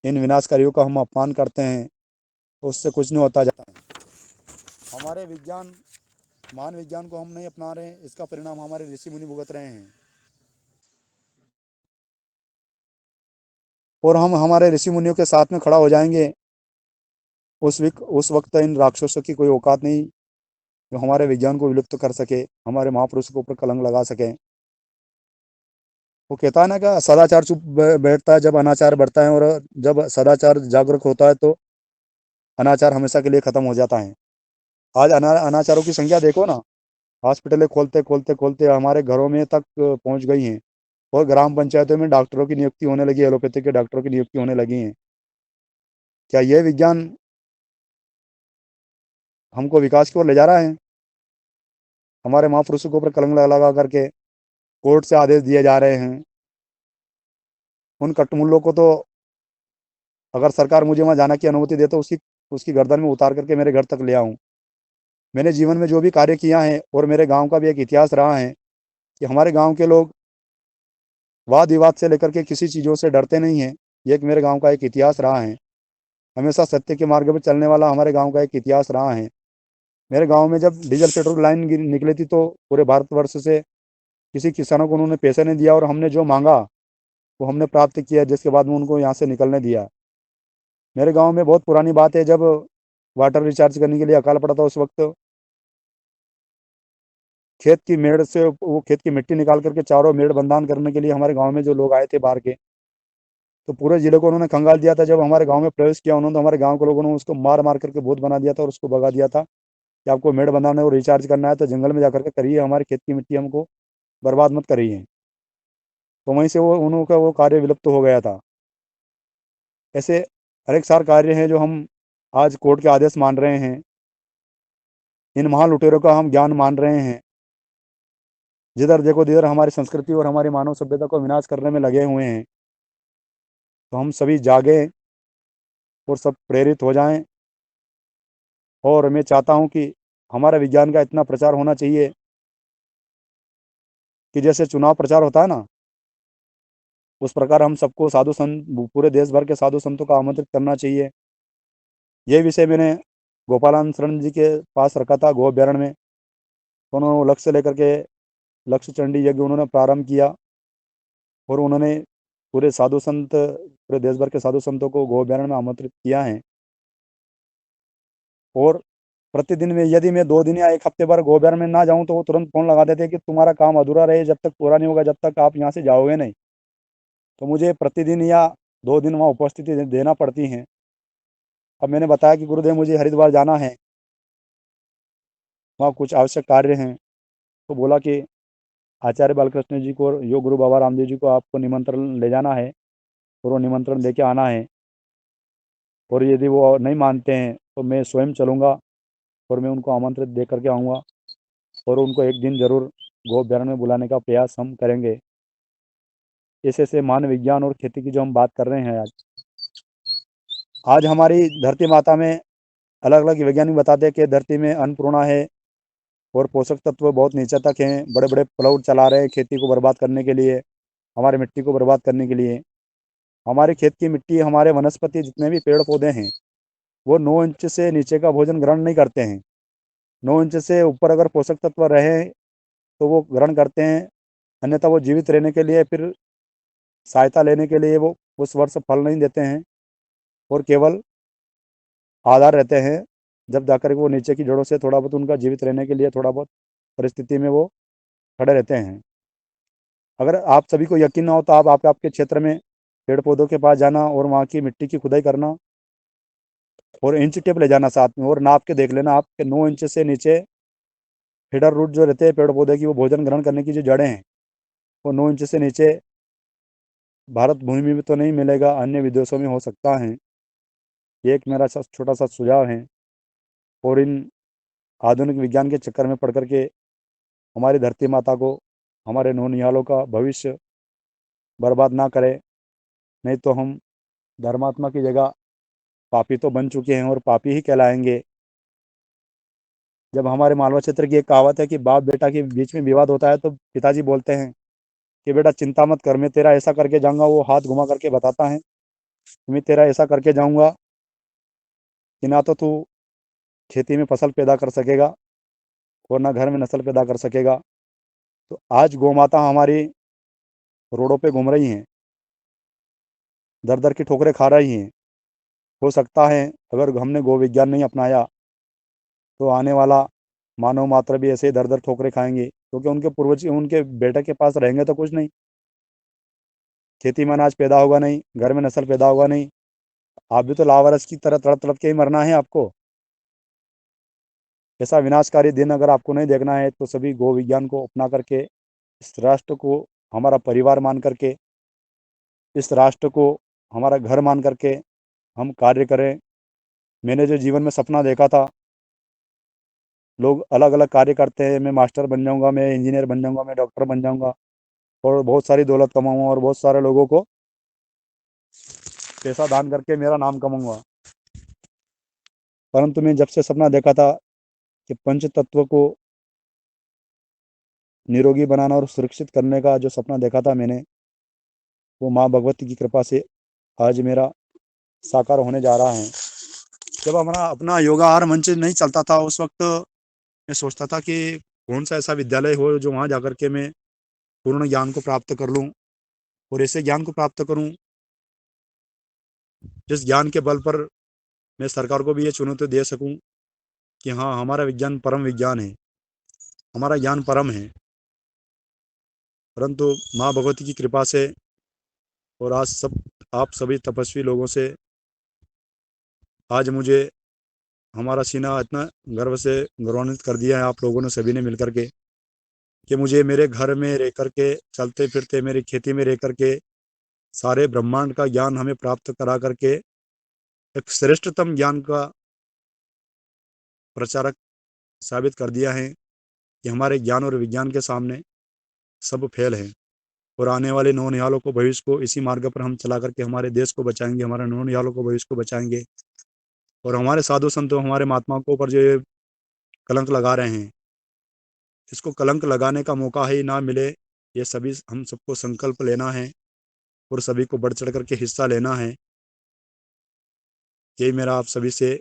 इन विनाशकारियों का हम अपमान करते हैं, तो उससे कुछ नहीं होता जाता है। हमारे विज्ञान, महान विज्ञान को हम नहीं अपना रहे हैं, इसका परिणाम हमारे ऋषि मुनि भुगत रहे हैं। और हम हमारे ऋषि मुनियों के साथ में खड़ा हो जाएंगे, उस वक्त इन राक्षसों की कोई औकात नहीं जो हमारे विज्ञान को विलुप्त कर सके, हमारे महापुरुषों के ऊपर कलंक लगा सके। वो कहता है ना कि सदाचार चुप बैठता है जब अनाचार बढ़ता है, और जब सदाचार जागरूक होता है तो अनाचार हमेशा के लिए खत्म हो जाता है। आज अनाचारों की संख्या देखो ना, हॉस्पिटलें खोलते खोलते खोलते हमारे घरों में तक पहुंच गई हैं, और ग्राम पंचायतों में डॉक्टरों की नियुक्ति होने लगी, एलोपैथी के डॉक्टरों की नियुक्ति होने लगी है। क्या यह विज्ञान हमको विकास की ओर ले जा रहा है? हमारे महापुरुषों के ऊपर कलंक लगा करके कोर्ट से आदेश दिए जा रहे हैं। उन कट्टमुल्लों को तो अगर सरकार मुझे वहाँ जाने की अनुमति दे तो उसकी गर्दन में उतार करके मेरे घर तक ले आऊँ। मैंने जीवन में जो भी कार्य किया है और मेरे गाँव का भी एक इतिहास रहा है कि हमारे गाँव के लोग वाद-विवाद से लेकर के किसी चीज़ों से डरते नहीं हैं। ये एक मेरे गाँव का एक इतिहास रहा है। हमेशा सत्य के मार्ग पर चलने वाला हमारे गाँव का एक इतिहास रहा है। मेरे गाँव में जब डीज़ल पेट्रोल लाइन निकली थी तो पूरे भारतवर्ष से किसी किसानों को उन्होंने पैसे नहीं दिया और हमने जो माँगा वो हमने प्राप्त किया, जिसके बाद में उनको यहाँ से निकलने दिया। मेरे गाँव में बहुत पुरानी बात है, जब वाटर रिचार्ज करने के लिए अकाल पड़ा था उस वक़्त खेत की मेड़ से वो खेत की मिट्टी निकाल करके चारों मेड़ बंधान करने के लिए हमारे गाँव में जो लोग आए थे बाहर के, तो पूरे ज़िले को उन्होंने कंगाल दिया था। जब हमारे गाँव में प्रवेश किया उन्होंने, तो हमारे गाँव के लोगों ने उसको मार-मार करके भूत बना दिया था और उसको भगा दिया था कि आपको मेड़ बंधाना है और रिचार्ज करना है तो जंगल में जाकर के करिए, हमारे खेत की मिट्टी हमको बर्बाद मत करिए। तो वहीं से वो उनका वो कार्य विलुप्त हो गया था। ऐसे अनेक सारे कार्य हैं जो हम आज कोर्ट के आदेश मान रहे हैं। इन महान लुटेरों का हम ज्ञान मान रहे हैं। जिधर देखो तिधर हमारी संस्कृति और हमारी मानव सभ्यता को विनाश करने में लगे हुए हैं। तो हम सभी जागें और सब प्रेरित हो जाएं। और मैं चाहता हूं कि हमारा विज्ञान का इतना प्रचार होना चाहिए कि जैसे चुनाव प्रचार होता है ना, उस प्रकार हम सबको साधु संत, पूरे देश भर के साधु संतों का आमंत्रित करना चाहिए। ये विषय मैंने गोपालानंद शरण जी के पास रखा था गो अभ्यारण्य में। तो उन्होंने लक्ष्य लेकर के लक्ष्य चंडी यज्ञ उन्होंने प्रारंभ किया और उन्होंने पूरे साधु संत, पूरे देश भर के साधु संतों को गो अभ्यारण्य में आमंत्रित किया है। और प्रतिदिन में यदि मैं 2 दिन या 1 हफ्ते भर गो अभ्यारण्य में ना जाऊं तो वो तुरंत फ़ोन लगा देते हैं कि तुम्हारा काम अधूरा रहे, जब तक पूरा नहीं होगा जब तक आप यहाँ से जाओगे नहीं। तो मुझे प्रतिदिन या 2 दिन वहाँ उपस्थिति देना पड़ती है। अब मैंने बताया कि गुरुदेव मुझे हरिद्वार जाना है, वहाँ कुछ आवश्यक कार्य हैं। तो बोला कि आचार्य बालकृष्ण जी को और योग गुरु बाबा रामदेव जी को आपको निमंत्रण ले जाना है और वो निमंत्रण लेके आना है। और यदि वो नहीं मानते हैं तो मैं स्वयं चलूँगा और मैं उनको आमंत्रित दे करके आऊँगा और उनको एक दिन ज़रूर गो अभ्यारण्य में बुलाने का प्रयास हम करेंगे। ऐसे-ऐसे मानव विज्ञान और खेती की जो हम बात कर रहे हैं आज हमारी धरती माता में अलग-अलग वैज्ञानिक बताते हैं कि धरती में अन्नपूर्णा है और पोषक तत्व बहुत नीचे तक हैं। बड़े-बड़े प्लांट चला रहे हैं खेती को बर्बाद करने के लिए, हमारी मिट्टी को बर्बाद करने के लिए। हमारे खेत की मिट्टी, हमारे वनस्पति जितने भी पेड़-पौधे हैं, वो 9 इंच से नीचे का भोजन ग्रहण नहीं करते हैं। 9 इंच से ऊपर अगर पोषक तत्व रहें तो वो ग्रहण करते हैं, अन्यथा वो जीवित रहने के लिए, फिर सहायता लेने के लिए वो उस वर्ष फल नहीं देते हैं और केवल आधार रहते हैं। जब जाकर के वो नीचे की जड़ों से थोड़ा बहुत उनका जीवित रहने के लिए थोड़ा बहुत परिस्थिति में वो खड़े रहते हैं। अगर आप सभी को यकीन ना हो तो आप आपके क्षेत्र में पेड़ पौधों के पास जाना और वहाँ की मिट्टी की खुदाई करना और इंच टेप ले जाना साथ में और नाप के देख लेना आपके 9 इंच से नीचे फीडर रूट जो रहते हैं पेड़ पौधे की, वो भोजन ग्रहण करने की जो जड़ें हैं, वो 9 इंच से नीचे भारत भूमि में तो नहीं मिलेगा, अन्य विदेशों में हो सकता है। ये एक मेरा छोटा सा सुझाव है। और इन आधुनिक विज्ञान के चक्कर में पड़ कर के हमारी धरती माता को, हमारे नौनिहालों का भविष्य बर्बाद ना करें। नहीं तो हम धर्मात्मा की जगह पापी तो बन चुके हैं और पापी ही कहलाएंगे। जब हमारे मालवा क्षेत्र की एक कहावत है कि बाप बेटा के बीच में विवाद होता है तो पिताजी बोलते हैं कि बेटा चिंता मत कर, मैं तेरा ऐसा करके जाऊंगा। वो हाथ घुमा करके बताता है कि मैं तेरा ऐसा करके जाऊंगा कि ना तो तू खेती में फसल पैदा कर सकेगा और ना घर में नस्ल पैदा कर सकेगा। तो आज गौ माता हमारी रोडों पे घूम रही हैं, दर दर की ठोकरें खा रही हैं। हो सकता है अगर हमने गौ विज्ञान नहीं अपनाया तो आने वाला मानव मात्र भी ऐसे ही दर दर ठोकरें खाएंगे, क्योंकि उनके पूर्वज उनके बेटे के पास रहेंगे तो कुछ नहीं, खेती में अनाज पैदा होगा नहीं, घर में नस्ल पैदा होगा नहीं। आप भी तो लावारिस की तरह तड़प तड़प के ही मरना है आपको। ऐसा विनाशकारी दिन अगर आपको नहीं देखना है तो सभी गौ विज्ञान को अपना करके इस राष्ट्र को हमारा परिवार मान करके, इस राष्ट्र को हमारा घर मान करके हम कार्य करें। मैंने जो जीवन में सपना देखा था, लोग अलग अलग कार्य करते हैं, मैं मास्टर बन जाऊंगा, मैं इंजीनियर बन जाऊंगा, मैं डॉक्टर बन जाऊंगा। और बहुत सारी दौलत कमाऊंगा और बहुत सारे लोगों को पैसा दान करके मेरा नाम कमाऊंगा। परंतु मैं जब से सपना देखा था कि पंच तत्व को निरोगी बनाना और सुरक्षित करने का जो सपना देखा था मैंने, वो माँ भगवती की कृपा से आज मेरा साकार होने जा रहा है। जब हमारा अपना योगाहार मंच नहीं चलता था, उस वक्त मैं सोचता था कि कौन सा ऐसा विद्यालय हो जो वहाँ जाकर के मैं पूर्ण ज्ञान को प्राप्त कर लूँ और ऐसे ज्ञान को प्राप्त करूँ जिस ज्ञान के बल पर मैं सरकार को भी ये चुनौती दे सकूं कि हाँ, हमारा विज्ञान परम विज्ञान है, हमारा ज्ञान परम है। परंतु माँ भगवती की कृपा से और आज सब आप सभी तपस्वी लोगों से आज मुझे हमारा सीना इतना गर्व से गौरवान्वित कर दिया है आप लोगों ने सभी ने मिलकर के, कि मुझे मेरे घर में रह करके, चलते फिरते मेरी खेती में रह करके सारे ब्रह्मांड का ज्ञान हमें प्राप्त करा करके एक श्रेष्ठतम ज्ञान का प्रचारक साबित कर दिया है कि हमारे ज्ञान और विज्ञान के सामने सब फेल है। और आने वाले नौनिहालों को, भविष्य को इसी मार्ग पर हम चला करके हमारे देश को बचाएंगे, हमारे नौनिहालों को, भविष्य को बचाएंगे। और हमारे साधु संतों, हमारे महात्माओं के ऊपर जो ये कलंक लगा रहे हैं, इसको कलंक लगाने का मौका ही ना मिले, ये सभी हम सबको संकल्प लेना है और सभी को बढ़ चढ़ करके हिस्सा लेना है। यही मेरा आप सभी से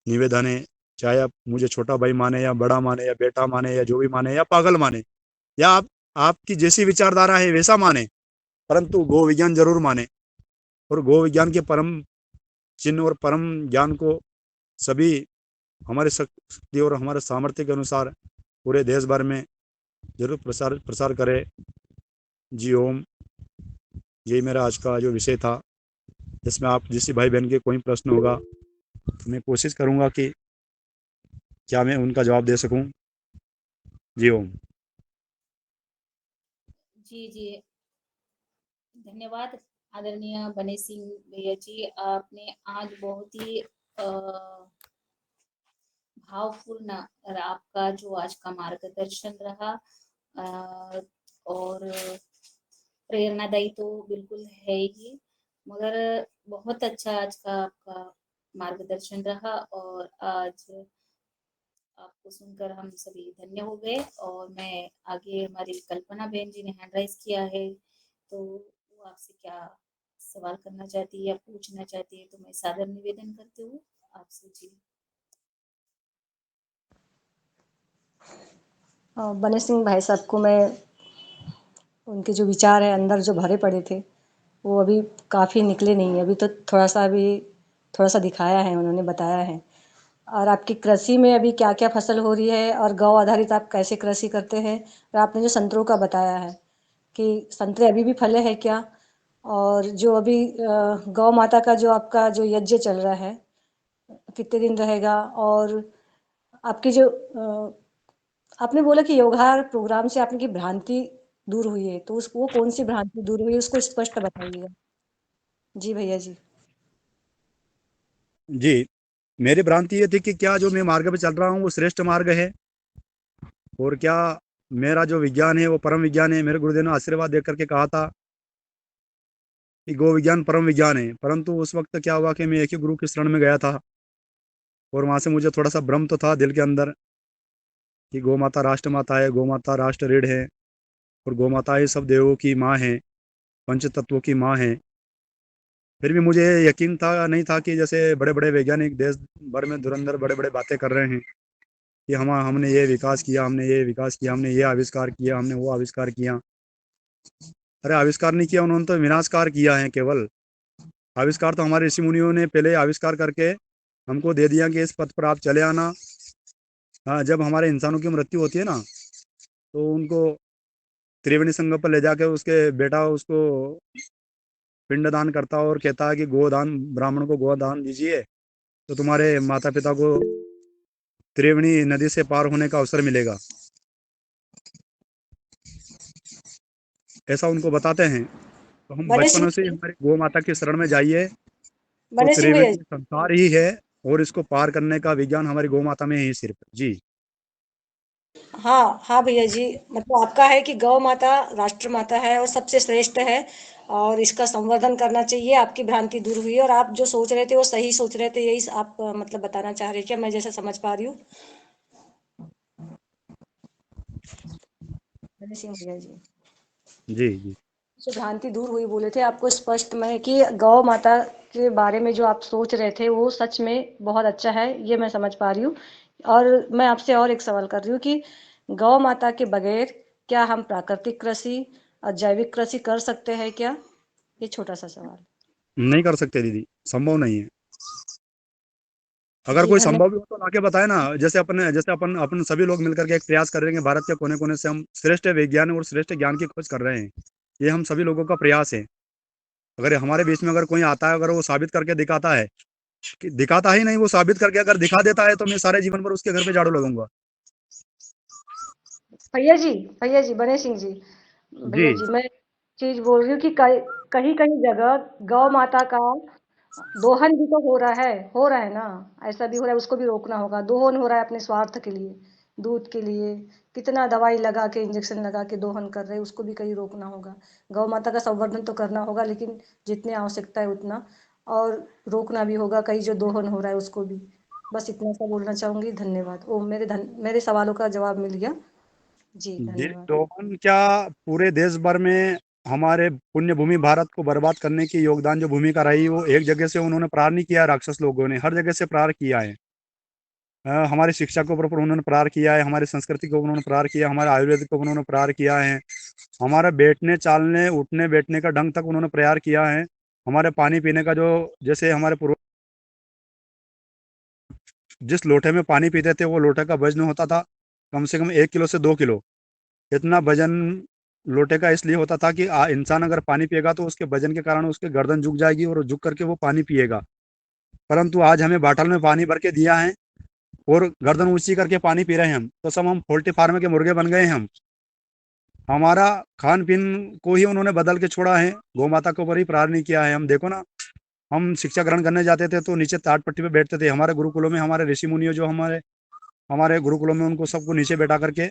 निवेदन है। चाहे आप मुझे छोटा भाई माने या बड़ा माने या बेटा माने या जो भी माने या पागल माने, या आपकी जैसी विचारधारा है वैसा माने, परंतु गो विज्ञान जरूर माने। और गो विज्ञान के परम चिन्ह और परम ज्ञान को सभी हमारे शक्ति और हमारे सामर्थ्य के अनुसार पूरे देश भर में जरूर प्रसार प्रसार करें। जी ओम। यही मेरा आज का जो विषय था, जिसमें आप जिस भाई बहन के कोई प्रश्न होगा तो मैं कोशिश करूंगा कि क्या मैं उनका जवाब दे सकूं। जी ओम। जी, जी। धन्यवाद आदरणीय बने सिंह भैया जी, आपने आज बहुत ही भावपूर्ण और आपका जो आज का मार्गदर्शन रहा और प्रेरणादायी तो बिल्कुल है ही, मगर बहुत अच्छा आज का आपका मार्गदर्शन रहा और आज आपको सुनकर हम सभी धन्य हो गए। और मैं आगे, हमारी कल्पना बहन जी ने हैंड राइज किया है, तो वो आपसे क्या सवाल करना चाहती है या पूछना चाहती है, तो मैं सादर निवेदन करती हूँ आपसे। जी। बने सिंह भाई साहब को मैं, उनके जो विचार है अंदर जो भरे पड़े थे वो अभी काफ़ी निकले नहीं है, अभी तो थोड़ा सा दिखाया है, उन्होंने बताया है। और आपकी कृषि में अभी क्या क्या फसल हो रही है और गौ आधारित आप कैसे कृषि करते हैं, और आपने जो संतरों का बताया है कि संतरे अभी भी फले हैं क्या, और जो अभी गौ माता का जो आपका जो यज्ञ चल रहा है कितने दिन रहेगा, और आपकी जो आपने बोला कि योगाहार प्रोग्राम से आपकी भ्रांति दूर हुई है, तो उस वो कौन सी भ्रांति दूर हुई है उसको स्पष्ट बताइएगा। जी भैया जी। जी, मेरी भ्रांति ये थी कि क्या जो मैं मार्ग पे चल रहा हूँ वो श्रेष्ठ मार्ग है, और क्या मेरा जो विज्ञान है वो परम विज्ञान है। मेरे गुरुदेव ने आशीर्वाद दे करके कहा था कि गो विज्ञान परम विज्ञान है। परंतु उस वक्त क्या हुआ कि मैं एक ही गुरु की शरण में गया था, और वहां से मुझे थोड़ा सा भ्रम तो था दिल के अंदर कि गौ माता राष्ट्र माता है, गौ माता राष्ट्र ऋण है, और गौ माता ही सब देवों की माँ है, पंच तत्वों की माँ है। फिर भी मुझे यकीन था नहीं था कि जैसे बड़े बड़े वैज्ञानिक देश भर में धुरंधर बड़े बड़े बातें कर रहे हैं कि हमने ये विकास किया, हमने ये विकास किया, हमने ये आविष्कार किया, हमने वो आविष्कार किया। अरे आविष्कार नहीं किया उन्होंने, तो विनाशकार किया है केवल। आविष्कार तो हमारे ऋषि मुनियों ने पहले आविष्कार करके हमको दे दिया कि इस पथ पर आप चले आना। हाँ, जब हमारे इंसानों की मृत्यु होती है ना, तो उनको त्रिवेणी संगम पर ले जाके उसके बेटा उसको पिंडदान करता है और कहता है कि गोदान, ब्राह्मण को गोदान दीजिए तो तुम्हारे माता पिता को त्रिवेणी नदी से पार होने का अवसर मिलेगा। ऐसा उनको बताते हैं। तो हम बने बचपन से सिंह हमारी गौ माता की शरण में जाइए, तो बने सिंह भैया त्रिवेणी संसार ही है और इसको पार करने का विज्ञान हमारी गौ माता में ही सिर्फ। जी। हाँ हाँ भैया जी, मतलब आपका है कि गौ माता राष्ट्र माता है और सबसे श्रेष्ठ है, और इसका संवर्धन करना चाहिए। आपकी भ्रांति दूर हुई और आप जो सोच रहे थे वो सही सोच रहे थे, यही आप मतलब बताना चाह रहे हैं क्या, मैं जैसे समझ पा रही हूँ। हनी सिंह भैया जी, जी जी। जो भ्रांति दूर हुई बोले थे आपको स्पष्ट में कि गौ माता के बारे में जो आप सोच रहे थे वो सच में बहुत अच्छा है, ये मैं समझ पा रही हूँ। और मैं आपसे और एक सवाल कर रही हूँ कि गौ माता के बगैर क्या हम प्राकृतिक कृषि और जैविक कृषि कर सकते हैं क्या? ये छोटा सा सवाल। नहीं कर सकते दीदी, संभव नहीं है। अगर जी कोई धन्यवाद। संभव भी हो तो लाके बताए ना। जैसे अपन अपन सभी लोग मिलकर के एक प्रयास कर रहे हैं कि भारत के कोने कोने से हम श्रेष्ठ विज्ञान और श्रेष्ठ ज्ञान की खोज कर रहे हैं। ये हम सभी लोगों का प्रयास है। अगर हमारे बीच में अगर कोई आता है, अगर वो साबित करके दिखाता है, कि दिखाता ही नहीं, वो साबित करके अगर दिखा देता है, तो मैं सारे जीवन पर उसके घर पे झाड़ू लगाऊंगा। भैया जी, भैया जी बने सिंह जी, जी भैया जी मैं चीज बोल रही हूँ कि कहीं कहीं जगह गौ माता का दोहन भी तो हो रहा है ना, ऐसा भी हो रहा है, उसको भी रोकना होगा। दोहन हो रहा है अपने स्वार्थ के लिए, दूध के लिए, कितना दवाई लगा के इंजेक्शन लगा के दोहन कर रहे हैं, उसको भी कहीं रोकना होगा। गौ माता का संवर्धन तो करना होगा, लेकिन जितनी आवश्यकता है उतना, और रोकना भी होगा कहीं जो दोहन हो रहा है उसको भी। बस इतना सा बोलना चाहूंगी। धन्यवाद। ओ मेरे सवालों का जवाब मिल गया। जी धन्यवाद। दोहन क्या, पूरे देश भर में हमारे पुण्य भूमि भारत को बर्बाद करने की योगदान जो भूमिका रही, वो एक जगह से उन्होंने प्रहार नहीं किया। राक्षस लोगों ने हर जगह से प्रहार किया है। हमारी शिक्षा के ऊपर उन्होंने प्रहार किया है, हमारी संस्कृति को उन्होंने प्रहार किया, हमारे आयुर्वेद को उन्होंने प्रहार किया है, हमारा बैठने चालने उठने बैठने का ढंग तक उन्होंने प्रहार किया है। हमारे पानी पीने का जो, जैसे हमारे पूर्व जिस लोटे में पानी पीते थे, वो लोटे का वजन होता था कम से कम 1 किलो से 2 किलो। इतना वजन लोटे का इसलिए होता था कि इंसान अगर पानी पिएगा तो उसके वजन के कारण उसके गर्दन झुक जाएगी और झुक करके वो पानी पिएगा। परंतु आज हमें बाटल में पानी भर के दिया है और गर्दन ऊंची करके पानी पी रहे हैं हम, तो सब हम पोल्ट्री फार्म के मुर्गे बन गए हैं हम। हमारा खान पीन को ही उन्होंने बदल के छोड़ा है, गौ माता के ऊपर ही प्रहार नहीं किया है। हम देखो ना, हम शिक्षा ग्रहण करने जाते थे तो नीचे टाट पट्टी पे बैठते थे। हमारे गुरुकुलों में हमारे ऋषि मुनियों जो हमारे हमारे गुरुकुलों में, उनको सबको नीचे बैठा करके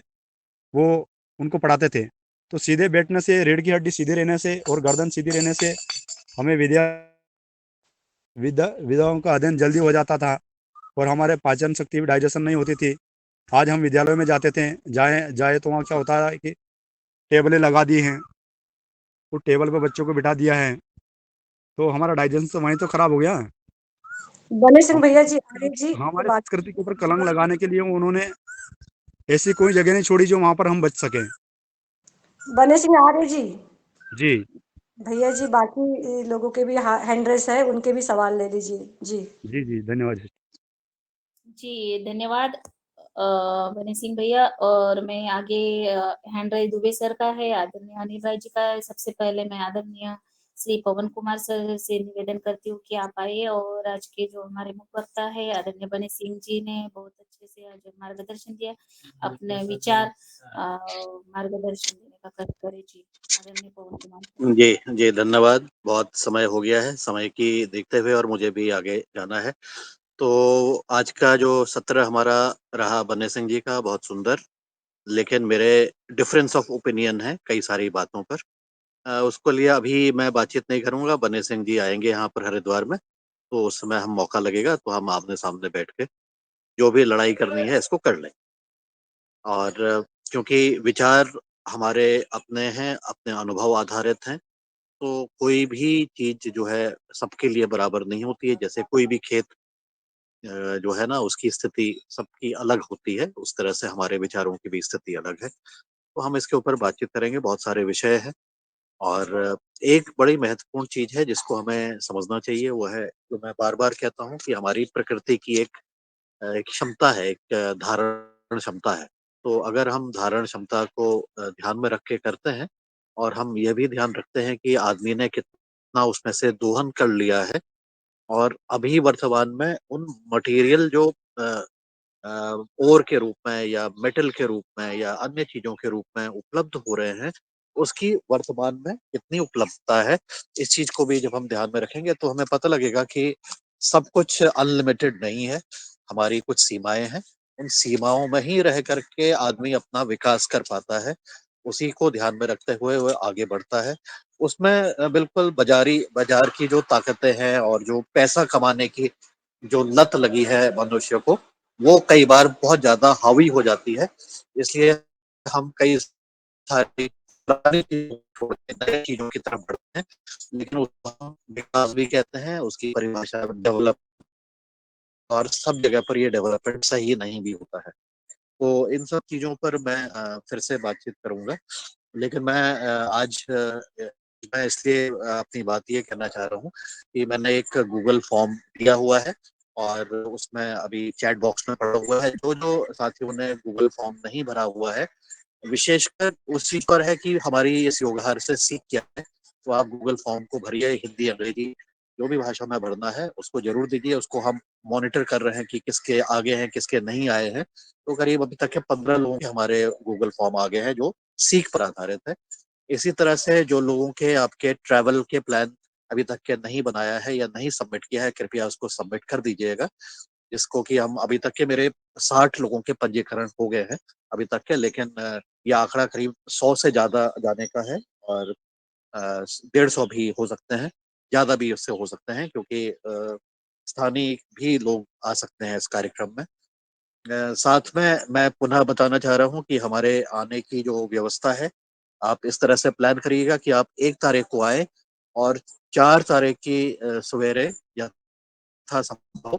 वो उनको पढ़ाते थे। तो सीधे बैठने से, रीढ़ की हड्डी सीधे रहने से और गर्दन सीधी रहने से हमें विद्याओं का अध्ययन जल्दी हो जाता था और हमारे पाचन शक्ति भी डाइजेशन नहीं होती थी। आज हम विद्यालयों में जाते थे, जाए जाए तो वहाँ क्या होता है कि टेबलें लगा दी हैं, वो टेबल पे बच्चों को बिठा दिया है, तो हमारा डाइजेशन तो वहीं तो खराब हो गया। बने सिंह भैया हमारी जी, आर्य जी की हमारे बात। संस्कृति के ऊपर कलंक लगाने के लिए उन्होंने ऐसी कोई जगह नहीं छोड़ी जो वहां पर हम बच सकें। बने सिंह आर्य जी, जी भैया जी बाकी लोगों के भी हैंड रेस है, उनके भी सवाल ले लीजिए जी। जी जी, धन्यवाद। जी, धन्यवाद बने सिंह भैया। और मैं आगे हैंड राइज दुबे सर का है, आदरणीय अनिल भाई जी का है। सबसे पहले मैं आदरणीय श्री पवन कुमार सर से निवेदन करती हूँ कि आप आइए, और आज के जो हमारे मुख्य वक्ता है आदरणीय बने सिंह जी ने बहुत अच्छे से आज मार्गदर्शन दिया, अपने विचार मार्गदर्शन देने का कार्य करे। जी आदरणीय पवन कुमार सर। जी, जी, धन्यवाद। बहुत समय हो गया है, समय की देखते हुए, और मुझे भी आगे जाना है। तो आज का जो सत्र हमारा रहा बन्ने सिंह जी का, बहुत सुंदर, लेकिन मेरे डिफरेंस ऑफ ओपिनियन है कई सारी बातों पर। उसको लिए अभी मैं बातचीत नहीं करूँगा, बन्ने सिंह जी आएँगे यहाँ पर हरिद्वार में, तो उस समय हम मौका लगेगा तो हम आमने-सामने बैठ के जो भी लड़ाई करनी है इसको कर लें। और क्योंकि विचार हमारे अपने हैं, अपने अनुभव आधारित हैं, तो कोई भी चीज़ जो है सबके लिए बराबर नहीं होती है। जैसे कोई भी खेत जो है ना, उसकी स्थिति सबकी अलग होती है, उस तरह से हमारे विचारों की भी स्थिति अलग है। तो हम इसके ऊपर बातचीत करेंगे, बहुत सारे विषय हैं। और एक बड़ी महत्वपूर्ण चीज़ है जिसको हमें समझना चाहिए, वो है, जो मैं बार-बार कहता हूँ, कि हमारी प्रकृति की एक क्षमता है, एक धारण क्षमता है। तो अगर हम धारण क्षमता को ध्यान में रख के करते हैं, और हम ये भी ध्यान रखते हैं कि आदमी ने कितना उसमें से दोहन कर लिया है, और अभी वर्तमान में उन मटेरियल जो अ ओर के रूप में या मेटल के रूप में या अन्य चीज़ों के रूप में उपलब्ध हो रहे हैं, उसकी वर्तमान में कितनी उपलब्धता है। इस चीज़ को भी जब हम ध्यान में रखेंगे तो हमें पता लगेगा कि सब कुछ अनलिमिटेड नहीं है, हमारी कुछ सीमाएँ हैं, उन सीमाओं में ही रह करके आदमी अपना विकास कर पाता है। उसी को ध्यान में रखते हुए वो आगे बढ़ता है। उसमें बिल्कुल बाज़ार की जो ताकतें हैं और जो पैसा कमाने की जो लत लगी है मनुष्य को, वो कई बार बहुत ज़्यादा हावी हो जाती है। इसलिए हम कई सारी पुरानी चीज़ों को छोड़ के नई चीज़ों की तरफ बढ़ते हैं। लेकिन उसको हम विकास भी कहते हैं, उसकी परिभाषा डेवलप, और सब जगह पर ये डेवलपमेंट सही नहीं भी होता है। तो इन सब चीज़ों पर मैं फिर से बातचीत करूँगा। लेकिन मैं इसलिए अपनी बात ये कहना चाह रहा हूँ कि मैंने एक गूगल फॉर्म दिया हुआ है और उसमें अभी चैट बॉक्स में पड़ा हुआ है। जो साथियों ने गूगल फॉर्म नहीं भरा हुआ है, विशेषकर उस चीज़ पर है कि हमारी इस योगहार से सीख क्या है, तो आप गूगल फॉर्म को भरिए, हिंदी, अंग्रेजी जो भी भाषा में भरना है उसको ज़रूर दीजिए। उसको हम मॉनिटर कर रहे हैं कि किसके आगे हैं, किसके नहीं आए हैं। तो करीब अभी तक के 15 लोगों के हमारे गूगल फॉर्म आ गए हैं जो सीख पर आधारित है। इसी तरह से जो लोगों के आपके ट्रैवल के प्लान अभी तक के नहीं बनाया है या नहीं सबमिट किया है, कृपया उसको सबमिट कर दीजिएगा। जिसको कि हम अभी तक के मेरे 60 लोगों के पंजीकरण हो गए हैं अभी तक के, लेकिन ये आंकड़ा करीब 100 से ज़्यादा जाने का है और 150 भी हो सकते हैं, ज़्यादा भी उससे हो सकते हैं, क्योंकि स्थानीय भी लोग आ सकते हैं इस कार्यक्रम में। साथ में मैं पुनः बताना चाह रहा हूँ कि हमारे आने की जो व्यवस्था है, आप इस तरह से प्लान करिएगा कि आप 1 तारीख को आएँ और 4 तारीख की सवेरे यथासंभव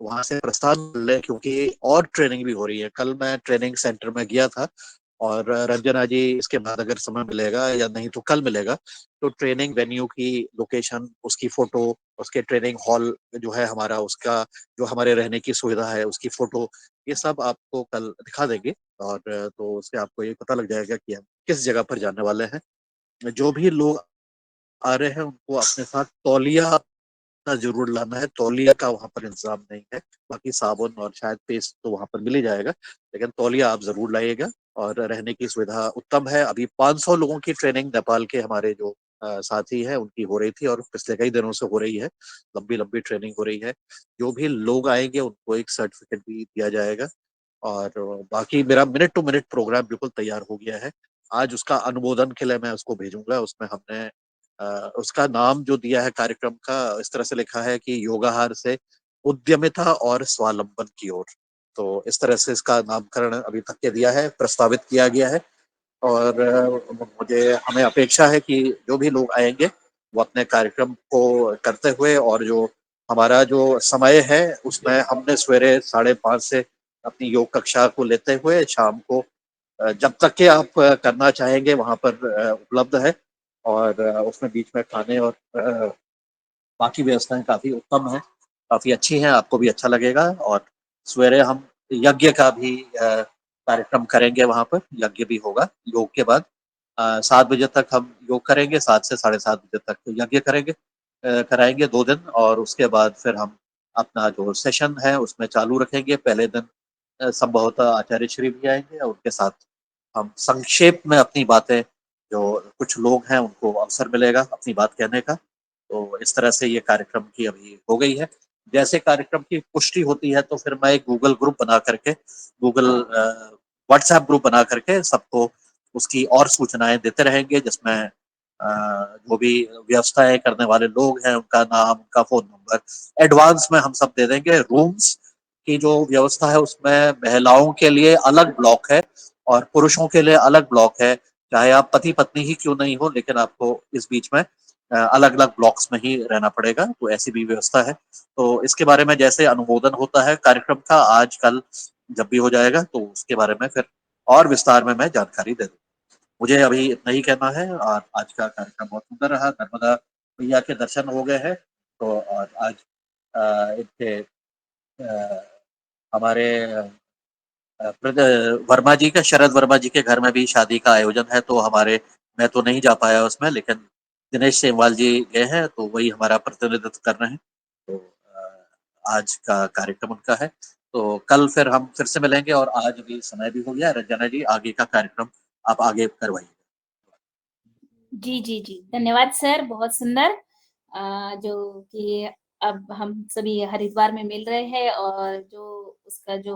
वहाँ से प्रस्थान लें, क्योंकि और ट्रेनिंग भी हो रही है। कल मैं ट्रेनिंग सेंटर में गया था और रंजना जी इसके बाद अगर समय मिलेगा या नहीं तो कल मिलेगा, तो ट्रेनिंग वेन्यू की लोकेशन, उसकी फ़ोटो, उसके ट्रेनिंग हॉल जो है हमारा, उसका जो हमारे रहने की सुविधा है, उसकी फ़ोटो, ये सब आपको कल दिखा देंगे और तो उससे आपको ये पता लग जाएगा कि हम किस जगह पर जाने वाले हैं। जो भी लोग आ रहे हैं उनको अपने साथ तौलिया ज़रूर लाना है। तौलिया का वहाँ पर इंतज़ाम नहीं है, बाकी साबुन और शायद पेस्ट तो वहाँ पर मिल ही जाएगा, लेकिन तौलिया आप ज़रूर लाइएगा। और रहने की सुविधा उत्तम है। अभी 500 लोगों की ट्रेनिंग नेपाल के हमारे जो साथी हैं उनकी हो रही थी और पिछले कई दिनों से हो रही है, लंबी-लंबी ट्रेनिंग हो रही है। जो भी लोग आएँगे उनको एक सर्टिफ़िकेट भी दिया जाएगा और बाकी मेरा मिनट टू मिनट प्रोग्राम बिल्कुल तैयार हो गया है। आज उसका अनुमोदन के लिए मैं उसको भेजूँगा। उसमें हमने उसका नाम जो दिया है कार्यक्रम का, इस तरह से लिखा है कि योगाहार से उद्यमिता और स्वावलंबन की ओर। तो इस तरह से इसका नामकरण अभी तक के दिया है, प्रस्तावित किया गया है और मुझे हमें अपेक्षा है कि जो भी लोग आएँगे, वो अपने कार्यक्रम को करते हुए, और जो हमारा जो समय है, उसमें हमने सवेरे 5:30 से अपनी योग कक्षा को लेते हुए शाम को जब तक के आप करना चाहेंगे वहाँ पर उपलब्ध है और उसमें बीच में खाने और बाकी व्यवस्थाएँ काफ़ी उत्तम हैं, काफ़ी अच्छी हैं, आपको भी अच्छा लगेगा। और सवेरे हम यज्ञ का भी कार्यक्रम करेंगे वहाँ पर, यज्ञ भी होगा योग के बाद। 7 बजे तक हम योग करेंगे, 7 से साढ़े 7 बजे तक यज्ञ करेंगे, कराएँगे 2 दिन और उसके बाद फिर हम अपना जो सेशन है उसमें चालू रखेंगे। पहले दिन संभवतः आचार्य श्री भी आएँगे और उनके साथ हम संक्षेप में अपनी बातें, जो कुछ लोग हैं उनको अवसर मिलेगा अपनी बात कहने का। तो इस तरह से ये कार्यक्रम की अभी हो गई है। जैसे कार्यक्रम की पुष्टि होती है तो फिर मैं एक गूगल ग्रुप बना करके, गूगल व्हाट्सएप ग्रुप बना करके सबको उसकी और सूचनाएँ देते रहेंगे, जिसमें जो भी व्यवस्थाएँ करने वाले लोग हैं उनका नाम, उनका फ़ोन नंबर, एडवांस में हम सब दे देंगे। रूम्स की जो व्यवस्था है उसमें महिलाओं के लिए अलग ब्लॉक है और पुरुषों के लिए अलग ब्लॉक है। चाहे आप पति-पत्नी ही क्यों नहीं हो, लेकिन आपको इस बीच में अलग-अलग ब्लॉक्स में ही रहना पड़ेगा, तो ऐसी भी व्यवस्था है। तो इसके बारे में जैसे अनुमोदन होता है कार्यक्रम का, आज-कल जब भी हो जाएगा तो उसके बारे में फिर और विस्तार में मैं जानकारी दे दूँगा। मुझे अभी इतना ही कहना है और आज का कार्यक्रम बहुत सुंदर रहा। नर्मदा मैया के दर्शन हो गए हैं, तो और आज इनके हमारे वर्मा जी का, शरद वर्मा जी के घर में भी शादी का आयोजन है, तो हमारे मैं तो नहीं जा पाया उसमें, लेकिन दिनेश सेमवाल जी गए हैं, तो वही हमारा प्रतिनिधित्व कर रहे हैं। तो आज का कार्यक्रम उनका है। तो कल फिर हम फिर से मिलेंगे और आज अभी समय भी हो गया। रंजना जी, आगे का कार्यक्रम आप आगे करवाइए। जी, जी, जी। धन्यवाद सर, बहुत सुंदर। जो कि अब हम सभी हरिद्वार में मिल रहे हैं और जो उसका जो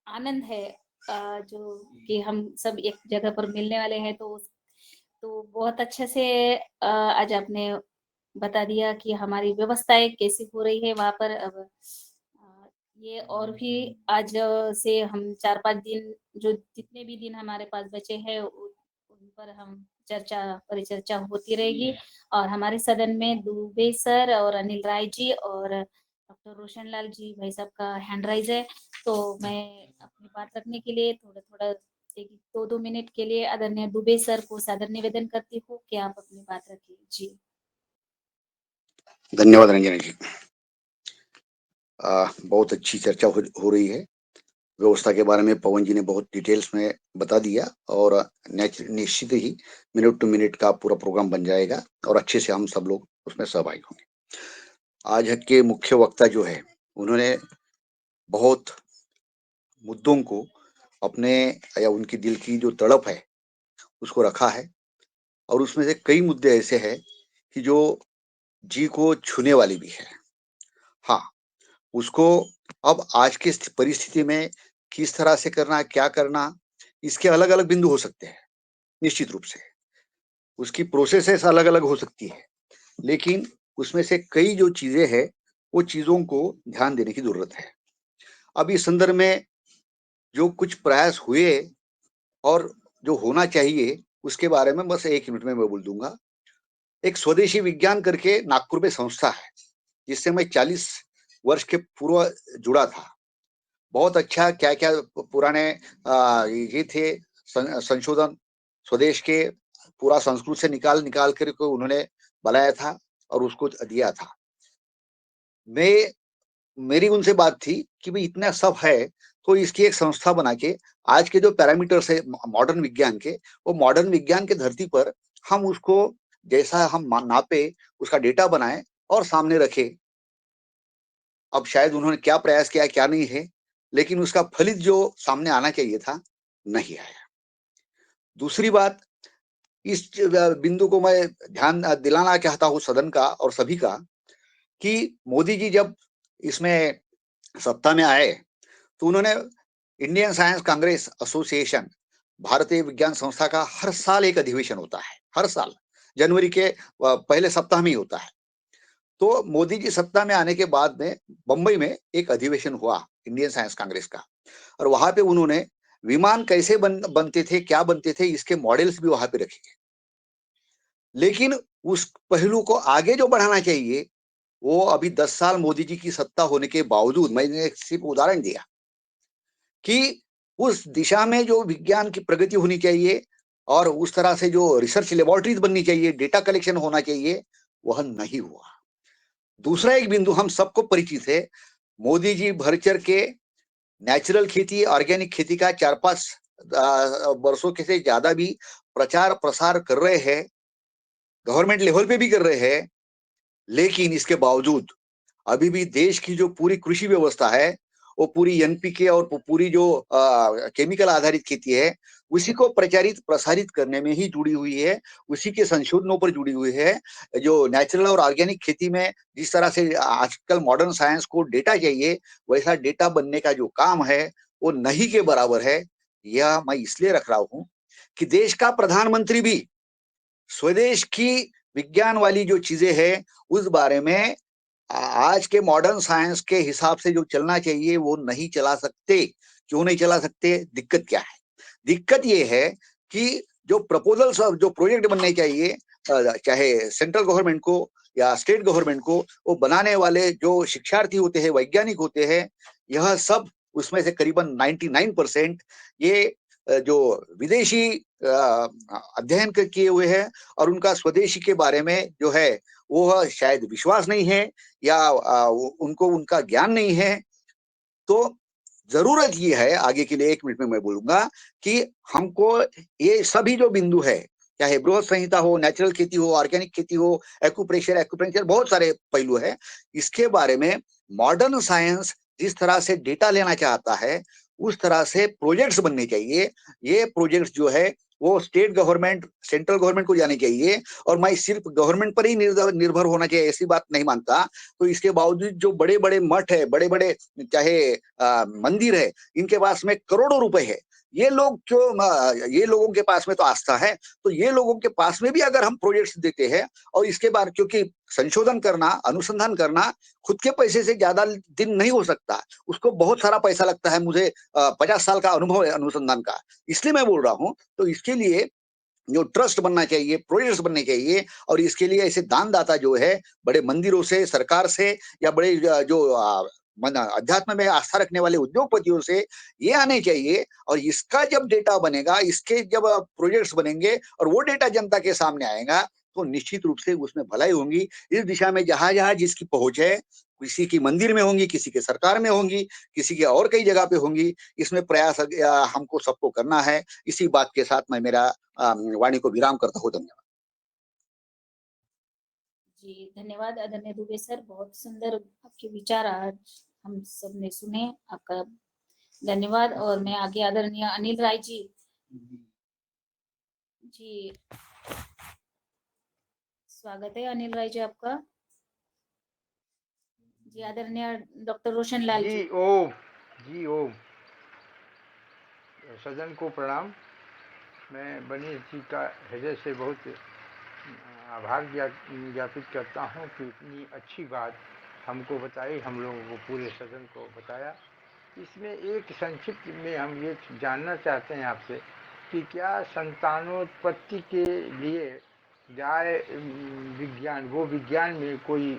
आनंद है जो कि हम सब एक जगह पर मिलने वाले हैं, तो बहुत अच्छे से आज आपने बता दिया कि हमारी व्यवस्थाएं कैसी हो रही है वहाँ पर। अब ये और भी आज से हम 4-5 दिन, जो जितने भी दिन हमारे पास बचे हैं, उन पर हम परिचर्चा होती रहेगी। और हमारे सदन में दुबे सर और अनिल राय जी और डॉक्टर रोशन लाल जी भाई साहब का हैंड राइज है, तो मैं अपनी बात रखने के लिए थोड़ा 1-2 मिनट के लिए आदरणीय दुबे सर को सादर निवेदन करती हूँ कि आप अपनी बात रखिए जी। धन्यवाद रंजना जी। बहुत अच्छी चर्चा हो रही है। व्यवस्था के बारे में पवन जी ने बहुत डिटेल्स में बता दिया और निश्चित ही मिनट टू मिनट का पूरा प्रोग्राम बन जाएगा और अच्छे से हम सब लोग उसमें सहभागी होंगे। आज के मुख्य वक्ता जो है उन्होंने बहुत मुद्दों को अपने या उनकी दिल की जो तड़प है उसको रखा है और उसमें से कई मुद्दे ऐसे हैं कि जो जी को छूने वाली भी है। हाँ, उसको अब आज की परिस्थिति में किस तरह से करना, क्या करना, इसके अलग अलग बिंदु हो सकते हैं। निश्चित रूप से उसकी प्रोसेसेस अलग अलग हो सकती है, लेकिन उसमें से कई जो चीजें हैं वो चीजों को ध्यान देने की जरूरत है। अब इस संदर्भ में जो कुछ प्रयास हुए और जो होना चाहिए उसके बारे में बस 1 मिनट में मैं बोल दूंगा। एक स्वदेशी विज्ञान करके नागपुर में संस्था है जिससे मैं 40 वर्ष के पूर्व जुड़ा था। बहुत अच्छा क्या क्या पुराने ये थे संशोधन स्वदेश के पूरा संस्कृत से निकाल निकाल कर को उन्होंने बनाया था और उसको दिया था। मेरी उनसे बात थी कि भाई इतना सब है तो इसकी एक संस्था बना के आज के जो पैरामीटर्स है मॉडर्न विज्ञान के, वो मॉडर्न विज्ञान के धरती पर हम उसको जैसा हम नापे उसका डेटा बनाए और सामने रखे। अब शायद उन्होंने क्या प्रयास किया क्या नहीं है, लेकिन उसका फलित जो सामने आना चाहिए था नहीं आया। दूसरी बात, इस बिंदु को मैं ध्यान दिलाना चाहता हूं सदन का और सभी का कि मोदी जी जब इसमें सत्ता में आए तो उन्होंने इंडियन साइंस कांग्रेस एसोसिएशन भारतीय विज्ञान संस्था का हर साल एक अधिवेशन होता है, हर साल जनवरी के पहले सप्ताह में ही होता है। तो मोदी जी सत्ता में आने के बाद में बंबई में एक अधिवेशन हुआ इंडियन साइंस कांग्रेस का, और वहां पे उन्होंने विमान कैसे बनते थे, क्या बनते थे, इसके मॉडल्स भी वहां पे रखे गए। लेकिन उस पहलू को आगे जो बढ़ाना चाहिए वो अभी 10 साल मोदी जी की सत्ता होने के बावजूद, मैंने सिर्फ उदाहरण दिया कि उस दिशा में जो विज्ञान की प्रगति होनी चाहिए और उस तरह से जो रिसर्च लेबोरेटरीज बननी चाहिए, डेटा कलेक्शन होना चाहिए, वह नहीं हुआ। दूसरा एक बिंदु हम सबको परिचित है, मोदी जी भर चढ़ के नेचुरल खेती, ऑर्गेनिक खेती का 4-5 वर्षों के से ज्यादा भी प्रचार प्रसार कर रहे हैं, गवर्नमेंट लेवल पे भी कर रहे हैं। लेकिन इसके बावजूद अभी भी देश की जो पूरी कृषि व्यवस्था है वो पूरी एनपीके और पूरी जो केमिकल आधारित खेती है उसी को प्रचारित प्रसारित करने में ही जुड़ी हुई है, उसी के संशोधनों पर जुड़ी हुई है। जो नेचुरल और ऑर्गेनिक खेती में जिस तरह से आजकल मॉडर्न साइंस को डेटा चाहिए, वैसा डेटा बनने का जो काम है वो नहीं के बराबर है। यह मैं इसलिए रख रहा हूं कि देश का प्रधानमंत्री भी स्वदेश की विज्ञान वाली जो चीजें हैं उस बारे में आज के मॉडर्न साइंस के हिसाब से जो चलना चाहिए वो नहीं चला सकते। क्यों नहीं चला सकते? दिक्कत क्या है? दिक्कत ये है कि जो प्रपोजल्स और जो प्रोजेक्ट बनने चाहिए, चाहे सेंट्रल गवर्नमेंट को या स्टेट गवर्नमेंट को, वो बनाने वाले जो शिक्षार्थी होते हैं, वैज्ञानिक होते हैं, यह सब उसमें से करीबन 99% ये जो विदेशी अध्ययन किए हुए हैं और उनका स्वदेशी के बारे में जो है वो शायद विश्वास नहीं है या उनको उनका ज्ञान नहीं है। तो जरूरत ये है आगे के लिए 1 मिनट में मैं बोलूंगा कि हमको ये सभी जो बिंदु है, चाहे बृहद संहिता हो, नेचुरल खेती हो, ऑर्गेनिक खेती हो, एक्यूप्रेशर एक्यूपेंचर, बहुत सारे पहलू है, इसके बारे में मॉडर्न साइंस जिस तरह से डेटा लेना चाहता है उस तरह से प्रोजेक्ट्स बनने चाहिए। ये प्रोजेक्ट्स जो है वो स्टेट गवर्नमेंट, सेंट्रल गवर्नमेंट को जाने चाहिए, और मैं सिर्फ गवर्नमेंट पर ही निर्भर होना चाहिए ऐसी बात नहीं मानता। तो इसके बावजूद जो बड़े बड़े मठ है, बड़े बड़े चाहे मंदिर है, इनके पास में करोड़ों रुपए है। ये लोग क्यों, ये लोगों के पास में तो आस्था है, तो ये लोगों के पास में भी अगर हम प्रोजेक्ट्स देते हैं, और इसके बाद क्योंकि संशोधन करना, अनुसंधान करना खुद के पैसे से ज्यादा दिन नहीं हो सकता, उसको बहुत सारा पैसा लगता है। मुझे 50 साल का अनुभव है अनुसंधान का, इसलिए मैं बोल रहा हूँ। तो इसके लिए जो ट्रस्ट बनना चाहिए, प्रोजेक्ट्स बनने चाहिए, और इसके लिए ऐसे दानदाता जो है बड़े मंदिरों से, सरकार से, या बड़े जो अध्यात्म में आस्था रखने वाले उद्योगपतियों से ये आने चाहिए। और इसका जब डेटा बनेगा, इसके जब प्रोजेक्ट्स बनेंगे और वो डेटा जनता के सामने आएगा, तो निश्चित रूप से उसमें भलाई होंगी। इस दिशा में जहां जहां जिसकी पहुंच है, किसी की मंदिर में होंगी, किसी के सरकार में होंगी, किसी के और कई जगह पे होंगी, इसमें प्रयास हमको सबको करना है। इसी बात के साथ मैं मेरा वाणी को विराम करता हूँ। धन्यवाद जी, धन्यवाद आदरणीय दुबे सर, बहुत सुंदर आपके विचार आज हम सबने सुने, आपका धन्यवाद। और मैं आगे आदरणीय अनिल राय जी स्वागत है अनिल राय जी आपका। जी आदरणीय डॉक्टर रोशन लाल जी। ओम सदन को प्रणाम। मैं बनीश जी का हृदय से बहुत आभार ज्ञापित करता हूँ कि इतनी अच्छी बात हमको बताई, हम लोगों को, पूरे सदन को बताया। इसमें एक संक्षिप्त में हम ये जानना चाहते हैं आपसे कि क्या संतानोत्पत्ति के लिए गाय विज्ञान, गो विज्ञान में कोई